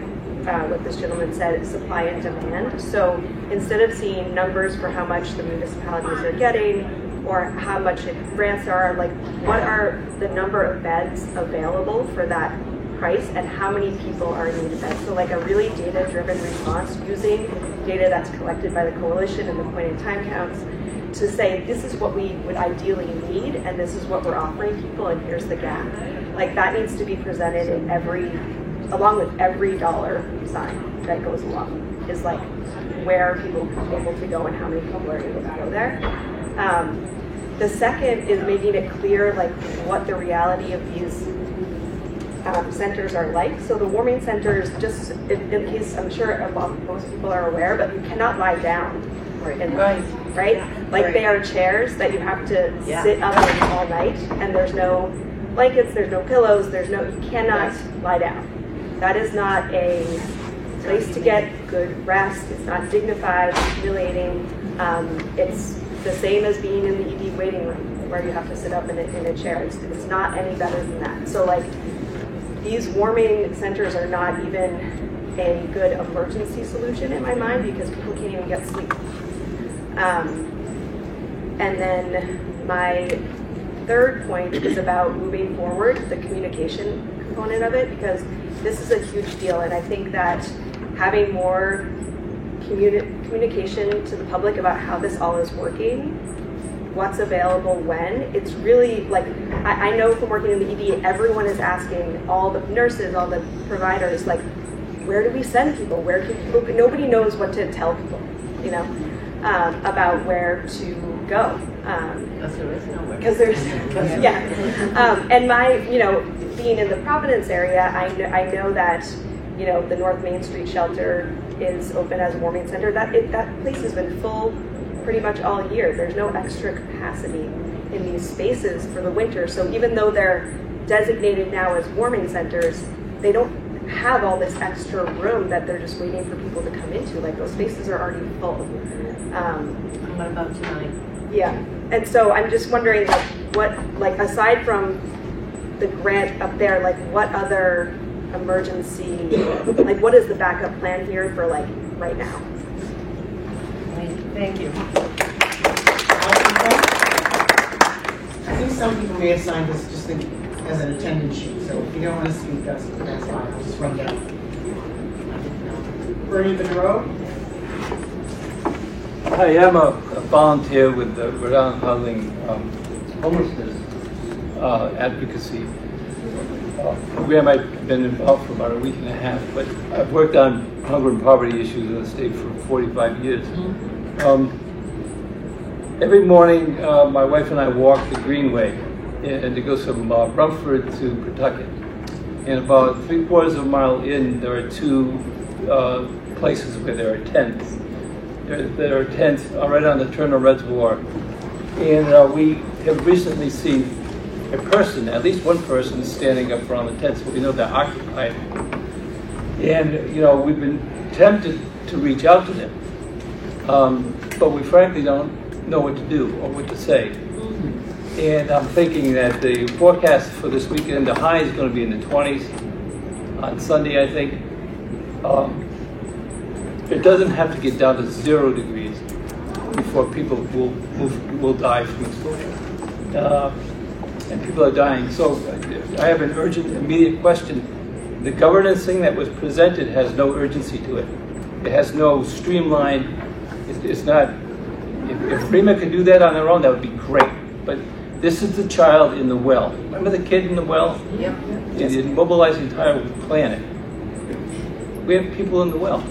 this gentleman said, supply and demand. So instead of seeing numbers for how much the municipalities are getting or how much grants are, what are the number of beds available for that price and how many people are in need of beds. So a really data-driven response using data that's collected by the coalition and the point-in-time counts, to say, this is what we would ideally need, and this is what we're offering people, and here's the gap. Like, that needs to be presented in along with every dollar sign that goes along, is like, where are people able to go and how many people are able to go there. The second is making it clear, like, what the reality of these centers are like. So the warming centers, just in case, I'm sure most people are aware, but you cannot lie down. Right? Like, they are chairs that you have to sit up in all night, and there's no blankets, there's no pillows, you cannot lie down. That is not a place to get good rest. It's not dignified, it's humiliating. It's the same as being in the ED waiting room, where you have to sit up in a chair. It's not any better than that. So, like, these warming centers are not even a good emergency solution in my mind, because people can't even get sleep. And then my third point is about moving forward, the communication component of it, because this is a huge deal, and I think that having more communication to the public about how this all is working, what's available when, it's really, like, I know from working in the ED, everyone is asking, all the nurses, all the providers, like, where do we send people? Where can people, nobody knows what to tell people, you know, about where to go. Because there is nowhere. Because there's, yeah. And my, you know, being in the Providence area, I know that, you know, the North Main Street shelter is open as a warming center. That place has been full pretty much all year. There's no extra capacity in these spaces for the winter. So even though they're designated now as warming centers, they don't have all this extra room that they're just waiting for people to come into. Like, those spaces are already full. What about tonight? Yeah. And so I'm just wondering, like, what, like, aside from the grant up there, like, what other emergency, like, what is the backup plan here for, like, right now? Thank you. I think some people may have signed this just as an attendance sheet, so if you don't want to speak, that's fine. I'll just run down. Bernie Bedreau. Hi, I'm a volunteer with the Rhode Island Housing Homelessness Advocacy program. I've been involved for about a week and a half, but I've worked on hunger and poverty issues in the state for 45 years. Every morning, my wife and I walk the Greenway, and it goes from Rumford to Pawtucket. And about 3/4 of a mile in, there are two places where there are tents. There are tents right on the Turner Reservoir. And we have recently seen a person, at least one person, standing up around the tents, but we know they're occupied. And, you know, we've been tempted to reach out to them, but we frankly don't know what to do or what to say. And I'm thinking that the forecast for this weekend, the high is going to be in the 20s on Sunday, I think. It doesn't have to get down to 0 degrees before people will die from exposure. And people are dying. So I have an urgent, immediate question. The governance thing that was presented has no urgency to it. It has no streamline. It's not, if FEMA could do that on their own, that would be great. But this is the child in the well. Remember the kid in the well? Yep. It mobilized the entire planet. We have people in the well.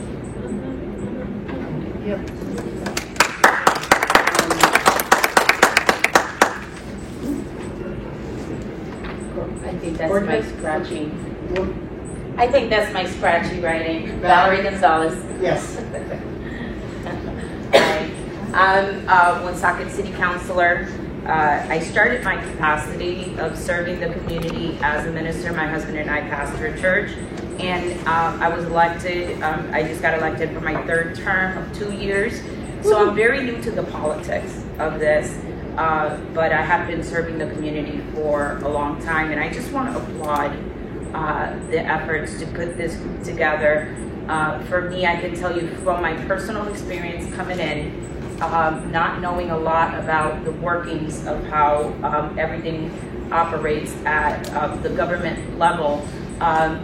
Yep. I think that's my scratchy. I think that's my scratchy writing. Valerie Gonzalez. Yes. I'm a Woonsocket City Councilor. I started my capacity of serving the community as a minister. My husband and I pastor a church, and I was elected. I just got elected for my 3rd term of 2 years. So I'm very new to the politics of this, but I have been serving the community for a long time, and I just want to applaud the efforts to put this together. For me, I can tell you from my personal experience coming in, not knowing a lot about the workings of how everything operates at the government level,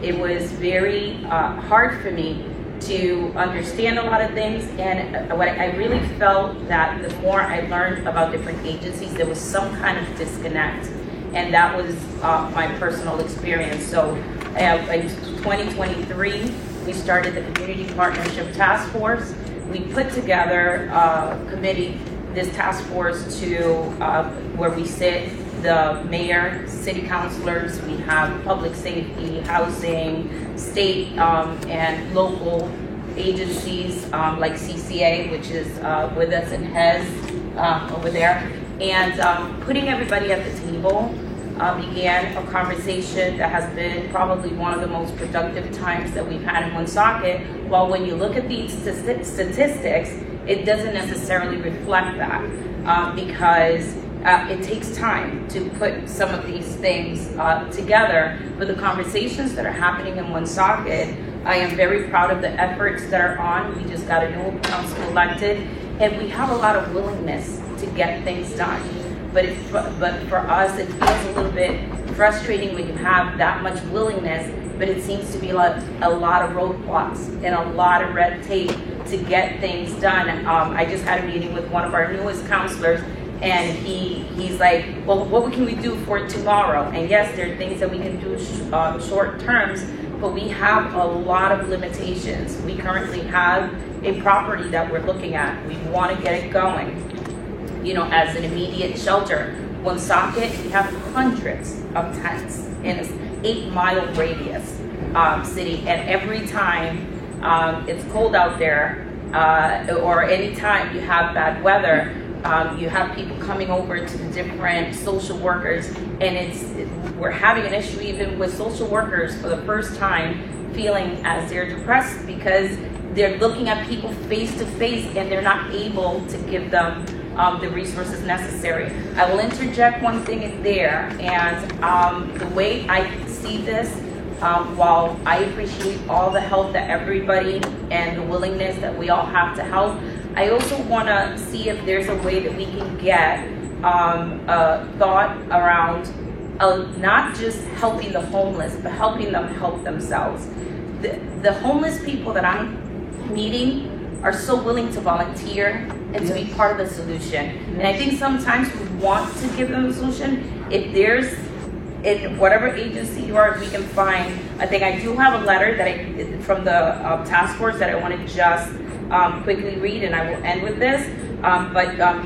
it was very hard for me to understand a lot of things. And what I really felt that the more I learned about different agencies, there was some kind of disconnect. And that was my personal experience. So in 2023, we started the Community Partnership Task Force. We put together a committee, this task force, to where we sit the mayor, city councilors, we have public safety, housing, state and local agencies like CCA, which is with us in HES over there. And putting everybody at the table began a conversation that has been probably one of the most productive times that we've had in Woonsocket. While when you look at these statistics, it doesn't necessarily reflect that because it takes time to put some of these things together. But the conversations that are happening in Woonsocket, I am very proud of the efforts that are on. We just got a new council elected, and we have a lot of willingness to get things done. But for us, it feels a little bit frustrating when you have that much willingness, but it seems to be like a lot of roadblocks and a lot of red tape to get things done. I just had a meeting with one of our newest counselors, and he's like, well, what can we do for tomorrow? And yes, there are things that we can do short terms, but we have a lot of limitations. We currently have a property that we're looking at. We want to get it going, you know, as an immediate shelter. Woonsocket, we have hundreds of tents in an 8-mile radius city, and every time it's cold out there, or any time you have bad weather, you have people coming over to the different social workers, and we're having an issue even with social workers for the first time feeling as they're depressed because they're looking at people face to face and they're not able to give them the resources necessary. I will interject one thing in there, and the way I see this, while I appreciate all the help that everybody and the willingness that we all have to help, I also want to see if there's a way that we can get a thought around not just helping the homeless, but helping them help themselves. The homeless people that I'm meeting are so willing to volunteer and to be part of the solution. And I think sometimes we want to give them a solution. If there's, in whatever agency you are, we can find, I think I do have a letter that from the task force that I want to just quickly read, and I will end with this.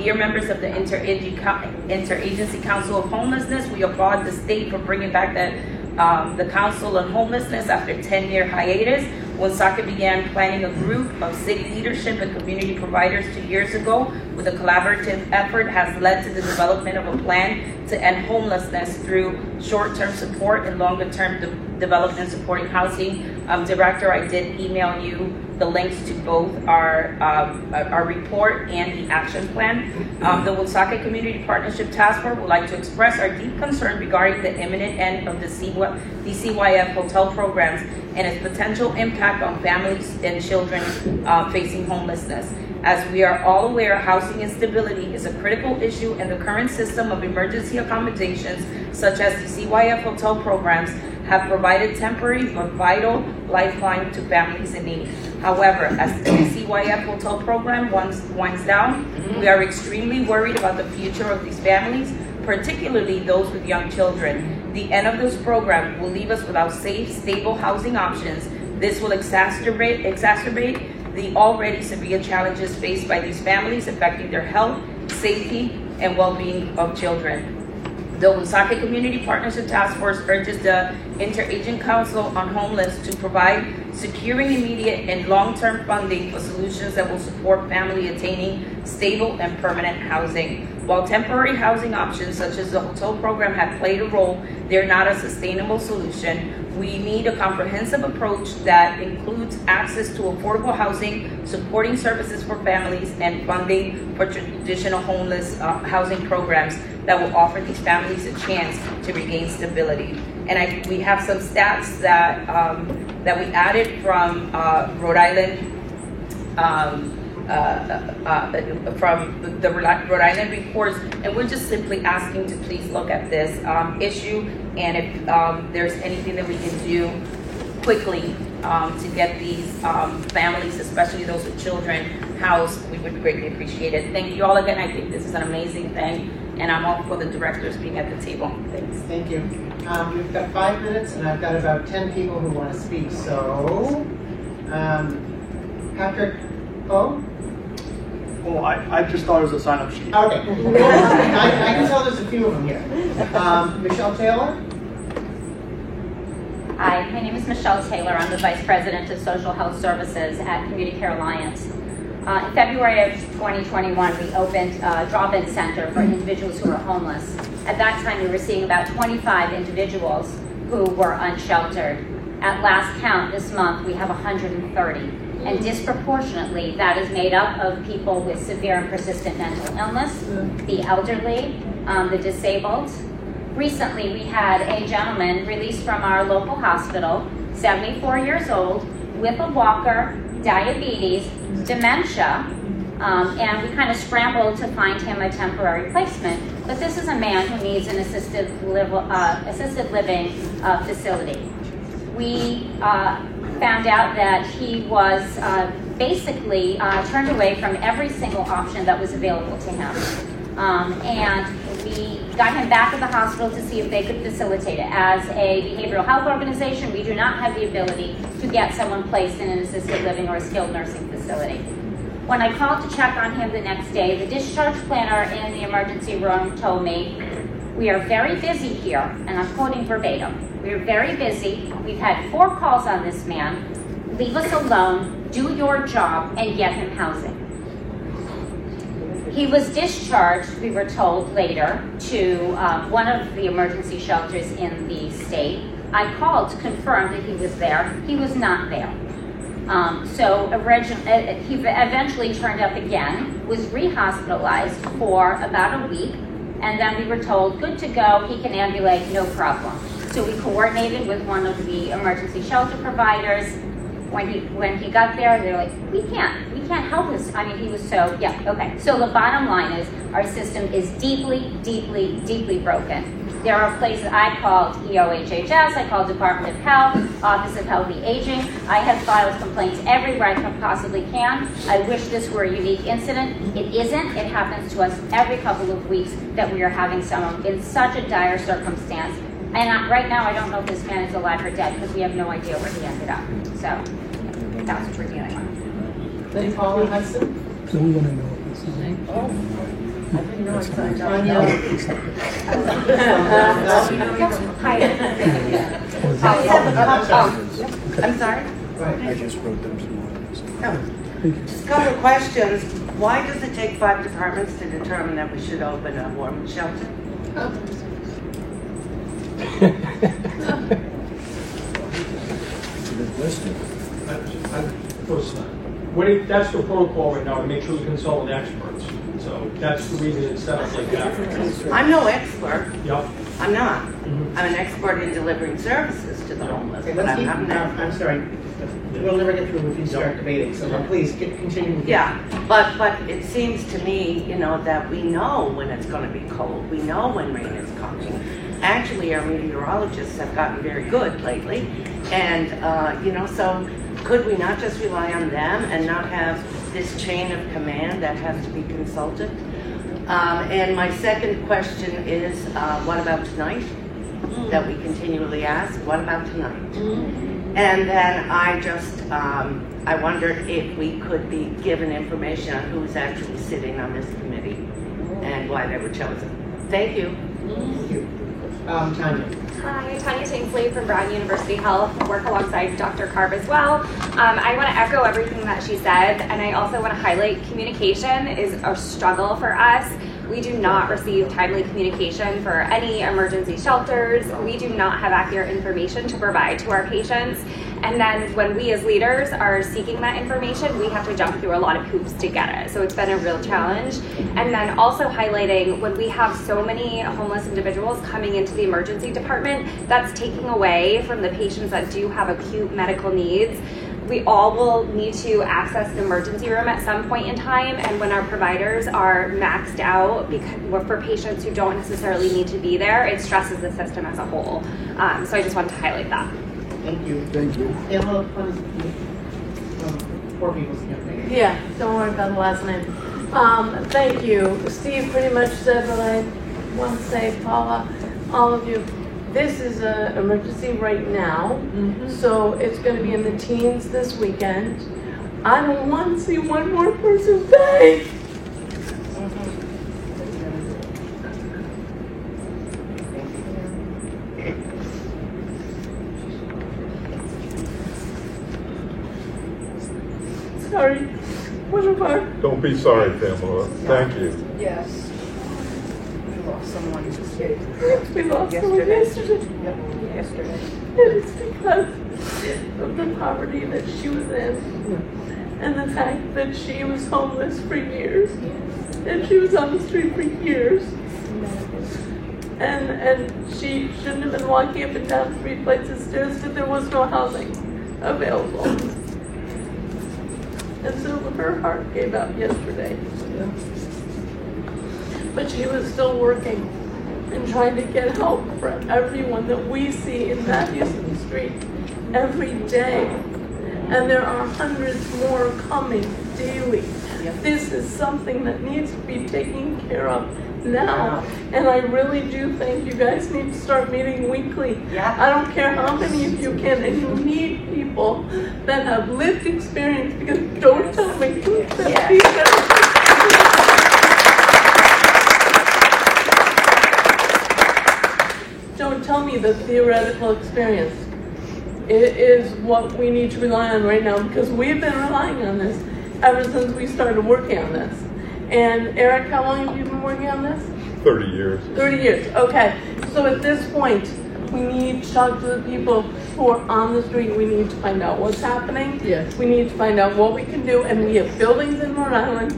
Dear members of the Interagency Council of Homelessness, we applaud the state for bringing back the Council on Homelessness after a 10-year hiatus. Woonsocket began planning a group of city leadership and community providers 2 years ago, with a collaborative effort has led to the development of a plan to end homelessness through short-term support and longer-term development supporting housing. Director, I did email you the links to both our report and the action plan. The Woonsocket Community Partnership Task Force would like to express our deep concern regarding the imminent end of the DCYF hotel programs and its potential impact on families and children facing homelessness. As we are all aware, housing instability is a critical issue, and the current system of emergency accommodations, such as DCYF hotel programs, have provided temporary but vital lifeline to families in need. However, as the DCYF hotel program winds down, we are extremely worried about the future of these families, particularly those with young children. The end of this program will leave us without safe, stable housing options. This will exacerbate the already severe challenges faced by these families, affecting their health, safety, and well-being of children. The Woonsocket Community Partnership Task Force urges the Interagency Council on Homeless to provide securing immediate and long-term funding for solutions that will support family attaining stable and permanent housing. While temporary housing options such as the hotel program have played a role, they're not a sustainable solution. We need a comprehensive approach that includes access to affordable housing, supporting services for families, and funding for traditional homeless housing programs that will offer these families a chance to regain stability. And we have some stats that that we added from Rhode Island, from the Rhode Island reports, and we're just simply asking to please look at this issue, and if there's anything that we can do quickly to get these families, especially those with children, housed, we would greatly appreciate it. Thank you all again. I think this is an amazing thing, and I'm all for the directors being at the table. Thanks. Thank you. We've got 5 minutes, and I've got about 10 people who want to speak. So, Patrick Poe? Oh, I just thought it was a sign-up sheet. Okay. I can tell there's a few of them here. Michelle Taylor? Hi, my name is Michelle Taylor. I'm the Vice President of Social Health Services at Community Care Alliance. In February of 2021, we opened a drop-in center for individuals who were homeless. At that time, we were seeing about 25 individuals who were unsheltered. At last count this month, we have 130. And disproportionately, that is made up of people with severe and persistent mental illness, the elderly, the disabled. Recently, we had a gentleman released from our local hospital, 74 years old, with a walker, diabetes, dementia, and we kind of scrambled to find him a temporary placement. But this is a man who needs an assisted living facility. We found out that he was basically turned away from every single option that was available to him. And we got him back at the hospital to see if they could facilitate it. As a behavioral health organization, we do not have the ability to get someone placed in an assisted living or a skilled nursing facility. When I called to check on him the next day, the discharge planner in the emergency room told me, "We are very busy here," and I'm quoting verbatim, "We are very busy. We've had 4 calls on this man. Leave us alone, do your job, and get him housing." He was discharged, we were told later, to one of the emergency shelters in the state. I called to confirm that he was there. He was not there. He eventually turned up again, was re-hospitalized for about a week, and then we were told, good to go, he can ambulate, no problem. So we coordinated with one of the emergency shelter providers. When he got there, they were like, we can't help this. I mean, he was so, yeah, okay. So the bottom line is, our system is deeply, deeply, deeply broken. There are places I called EOHHS, I called Department of Health, Office of Healthy Aging. I have filed complaints everywhere I possibly can. I wish this were a unique incident. It isn't. It happens to us every couple of weeks that we are having someone in such a dire circumstance. And right now, I don't know if this man is alive or dead because we have no idea where he ended up. So that's what we're dealing with. Then Paula Hudson? So we want to know what this is. Oh. I didn't know I signed up. I'm sorry? I just wrote them some more. Just a couple of questions. Why does it take 5 departments to determine that we should open a warm shelter? That's the protocol right now, to make sure we consult with experts. So that's the reason it's set up like that. I'm no expert. Yep. I'm not. I'm an expert in delivering services to the homeless. Okay, but let's keep, I'm not. I'm sorry. We'll never get through if you start debating, so please continue. Yeah, but it seems to me, that we know when it's going to be cold. We know when rain is coming. Actually, our meteorologists have gotten very good lately. And, so could we not just rely on them and not have this chain of command that has to be consulted? And my second question is, what about tonight? That we continually ask, what about tonight? And then I wondered if we could be given information on who's actually sitting on this committee and why they were chosen. Thank you. Thank you. Tanya. Hi, Tanya Tanksley from Brown University Health. I work alongside Dr. Carb as well. I want to echo everything that she said, and I also want to highlight communication is a struggle for us. We do not receive timely communication for any emergency shelters. We do not have accurate information to provide to our patients. And then when we as leaders are seeking that information, we have to jump through a lot of hoops to get it. So it's been a real challenge. And then also highlighting when we have so many homeless individuals coming into the emergency department, that's taking away from the patients that do have acute medical needs. We all will need to access the emergency room at some point in time, and when our providers are maxed out for patients who don't necessarily need to be there, it stresses the system as a whole. So I just wanted to highlight that. Thank you. Thank you. Kayla, four people's campaign. Yeah, don't worry about the last name. Thank you. Steve pretty much said what I want to say. Paula, all of you. This is an emergency right now, so it's going to be in the teens this weekend. I don't want to see one more person die. Sorry. Whatever. Don't be sorry, Pamela. Thank you. Yes. We lost someone yesterday. We lost someone yesterday. Yep, yesterday. And it's because of the poverty that she was in. And the fact that she was homeless for years. And she was on the street for years. And she shouldn't have been walking up and down 3 flights of stairs because there was no housing available. And so her heart gave out yesterday. But she was still working and trying to get help for everyone that we see in Matthewson Street every day. And there are hundreds more coming daily. This is something that needs to be taken care of now. And I really do think you guys need to start meeting weekly. I don't care how many of you can, and you need people that have lived experience, because don't tell me that don't tell me the theoretical experience. It is what we need to rely on right now, because we've been relying on this ever since we started working on this. And Eric, how long have you been working on this? 30 years. 30 years, okay. So at this point, we need to talk to the people who are on the street. We need to find out what's happening. Yes. We need to find out what we can do. And we have buildings in Rhode Island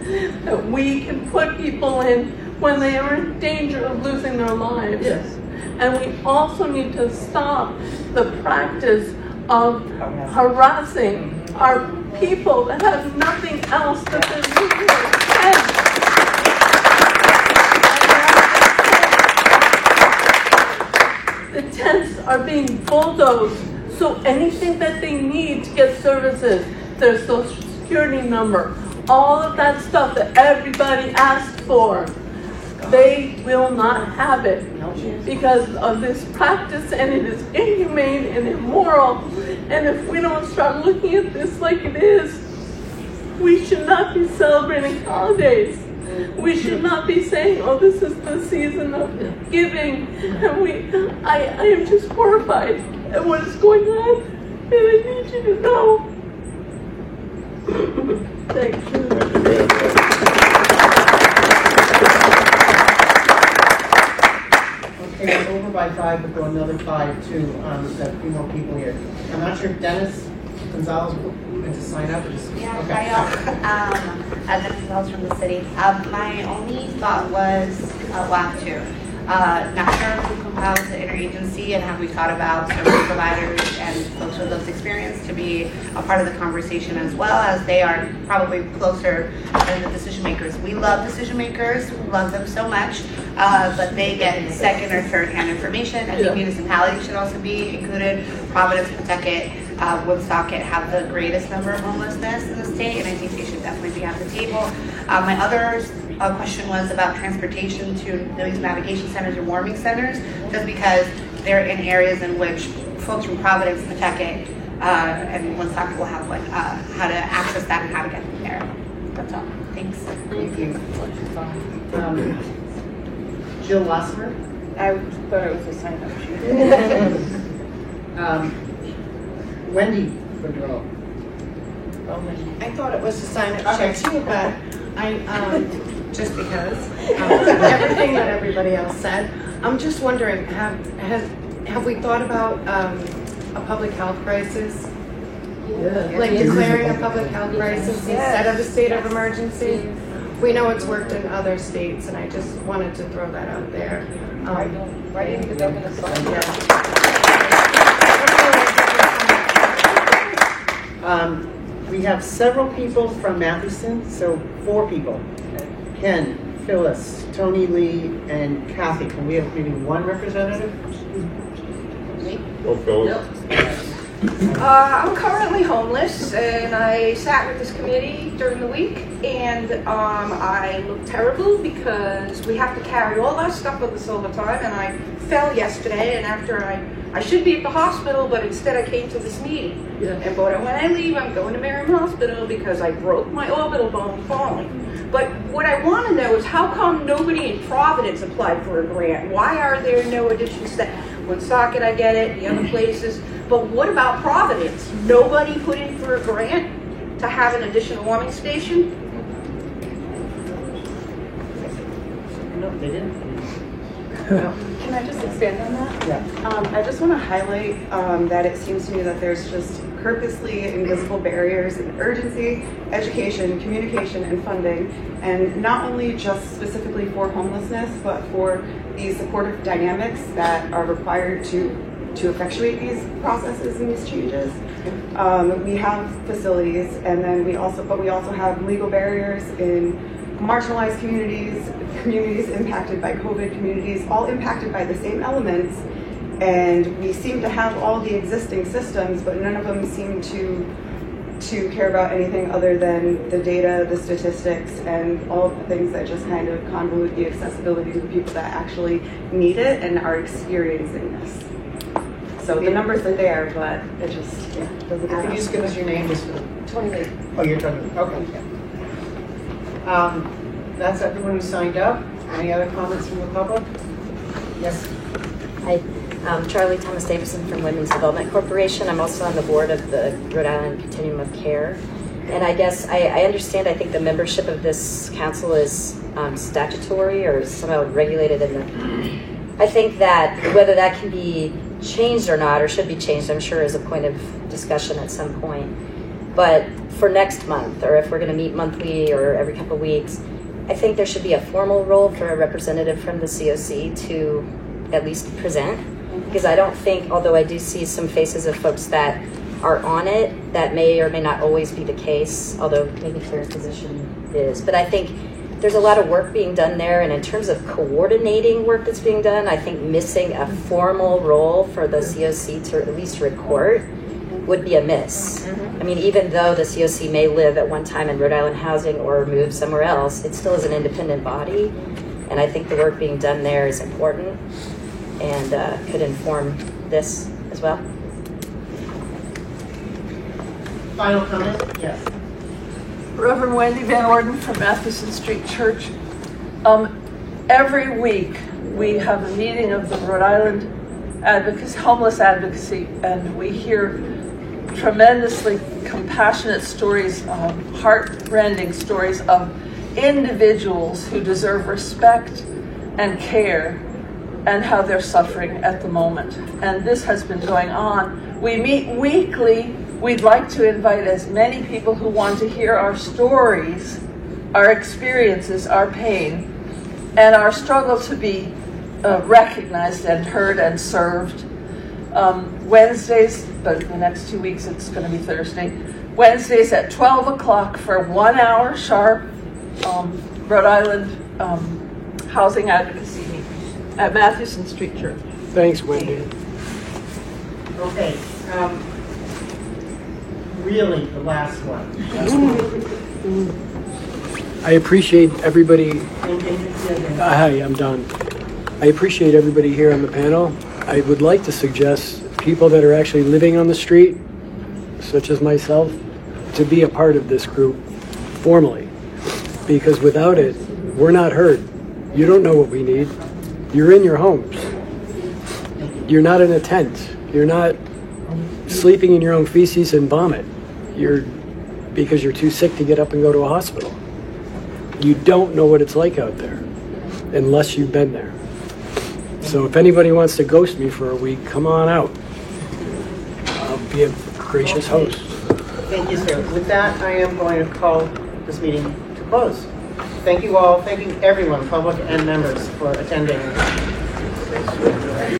that we can put people in when they are in danger of losing their lives. Yes. And we also need to stop the practice of harassing our people that have nothing else that they're doing. The tents are being bulldozed, so anything that they need to get services, their social security number, all of that stuff that everybody asked for, they will not have it because of this practice, and it is inhumane and immoral. And if we don't start looking at this like it is, we should not be celebrating holidays. We should not be saying, oh, this is the season of giving. And I am just horrified at what is going on, and I need you to know. Thank you. Okay, we're over by 5, we'll go another 5 too. We've got a few more people here. I'm not sure if Dennis Gonzalez went to sign up. Yeah, okay. hi y'all. Dennis Gonzalez from the city. My only thought was, well, I have two. Not sure who compiles the interagency, and have we thought about service providers and folks with lived experience to be a part of the conversation, as well as they are probably closer than the decision makers. We love decision makers, we love them so much, but they get second or third hand information. I think municipalities should also be included. Providence, Pawtucket, Woonsocket have the greatest number of homelessness in the state, and I think they should definitely be at the table. My other question was about transportation to those navigation centers or warming centers, just because they're in areas in which folks from Providence, Pawtucket, and Woonsocket will have how to access that and how to get there. That's all. Thanks. Thank you. Jill Lassner? I thought it was a sign-up sheet. Wendy Monroe. I thought it was a sign-up sheet too, but I just because everything that everybody else said. I'm just wondering, have we thought about a public health crisis? Like declaring a public health crisis instead of a state of emergency? We know it's worked in other states, and I just wanted to throw that out there. Right into the governor's We have several people from Matheson, so 4 people. Ken, Phyllis, Tony Lee, and Kathy. Can we have maybe one representative? Go, Phyllis. I'm currently homeless, and I sat with this committee during the week, and I look terrible because we have to carry all our stuff with us all the time, and I fell yesterday, and after I should be at the hospital, but instead I came to this meeting. Yeah. And but when I leave, I'm going to Merriam Hospital because I broke my orbital bone falling. But what I want to know is how come nobody in Providence applied for a grant? Why are there no additional staff? Woonsocket, I get it, the other places. But what about Providence? Nobody put in for a grant to have an additional warming station? No, they didn't. Can I just expand on that? Yeah. I just want to highlight that it seems to me that there's just purposely invisible barriers in urgency, education, communication, and funding, and not only just specifically for homelessness, but for these supportive dynamics that are required to effectuate these processes and these changes. We have facilities, and then we also have legal barriers in marginalized communities, communities impacted by COVID, communities all impacted by the same elements. And we seem to have all the existing systems, but none of them seem to care about anything other than the data, the statistics, and all of the things that just kind of convolute the accessibility to the people that actually need it and are experiencing this. So the numbers are there, but it just doesn't add up. Can you just give us your name? Just for Tony. Oh, you're Tony. Okay. That's everyone who signed up. Any other comments from the public? Yes. Hi, Charlie Thomas Davison from Women's Development Corporation. I'm also on the board of the Rhode Island Continuum of Care. And I guess I understand, I think the membership of this council is statutory or somehow regulated in the... I think that whether that can be changed or not, or should be changed, I'm sure is a point of discussion at some point. But for next month, or if we're going to meet monthly or every couple of weeks, I think there should be a formal role for a representative from the COC to at least present. Because I don't think, although I do see some faces of folks that are on it, that may or may not always be the case, although maybe their position is. But I think there's a lot of work being done there, and in terms of coordinating work that's being done, I think missing a formal role for the COC to at least report would be a miss. I mean, even though the COC may live at one time in Rhode Island Housing or move somewhere else, it still is an independent body, and I think the work being done there is important and could inform this as well. Final comment? Yes. Reverend Wendy Van Orden from Matheson Street Church. Every week we have a meeting of the Rhode Island Homeless Advocacy, and we hear tremendously compassionate stories, heart-rending stories of individuals who deserve respect and care and how they're suffering at the moment. And this has been going on. We meet weekly. We'd like to invite as many people who want to hear our stories, our experiences, our pain, and our struggle to be recognized and heard and served. Wednesdays, but the next 2 weeks it's going to be Thursday. Wednesdays at 12 o'clock for 1 hour sharp Rhode Island Housing Advocacy meeting at Matheson Street Church. Thanks, Wendy. Okay. Really, the last one. I appreciate everybody. Hi, I'm Don. I appreciate everybody here on the panel. I would like to suggest people that are actually living on the street, such as myself, to be a part of this group formally. Because without it, we're not heard. You don't know what we need. You're in your homes. You're not in a tent. You're not sleeping in your own feces and vomit. Because you're too sick to get up and go to a hospital. You don't know what it's like out there unless you've been there. So if anybody wants to ghost me for a week, come on out. I'll be a gracious host. Thank you, sir. With that, I am going to call this meeting to close. Thank you all. Thank you everyone, public and members, for attending.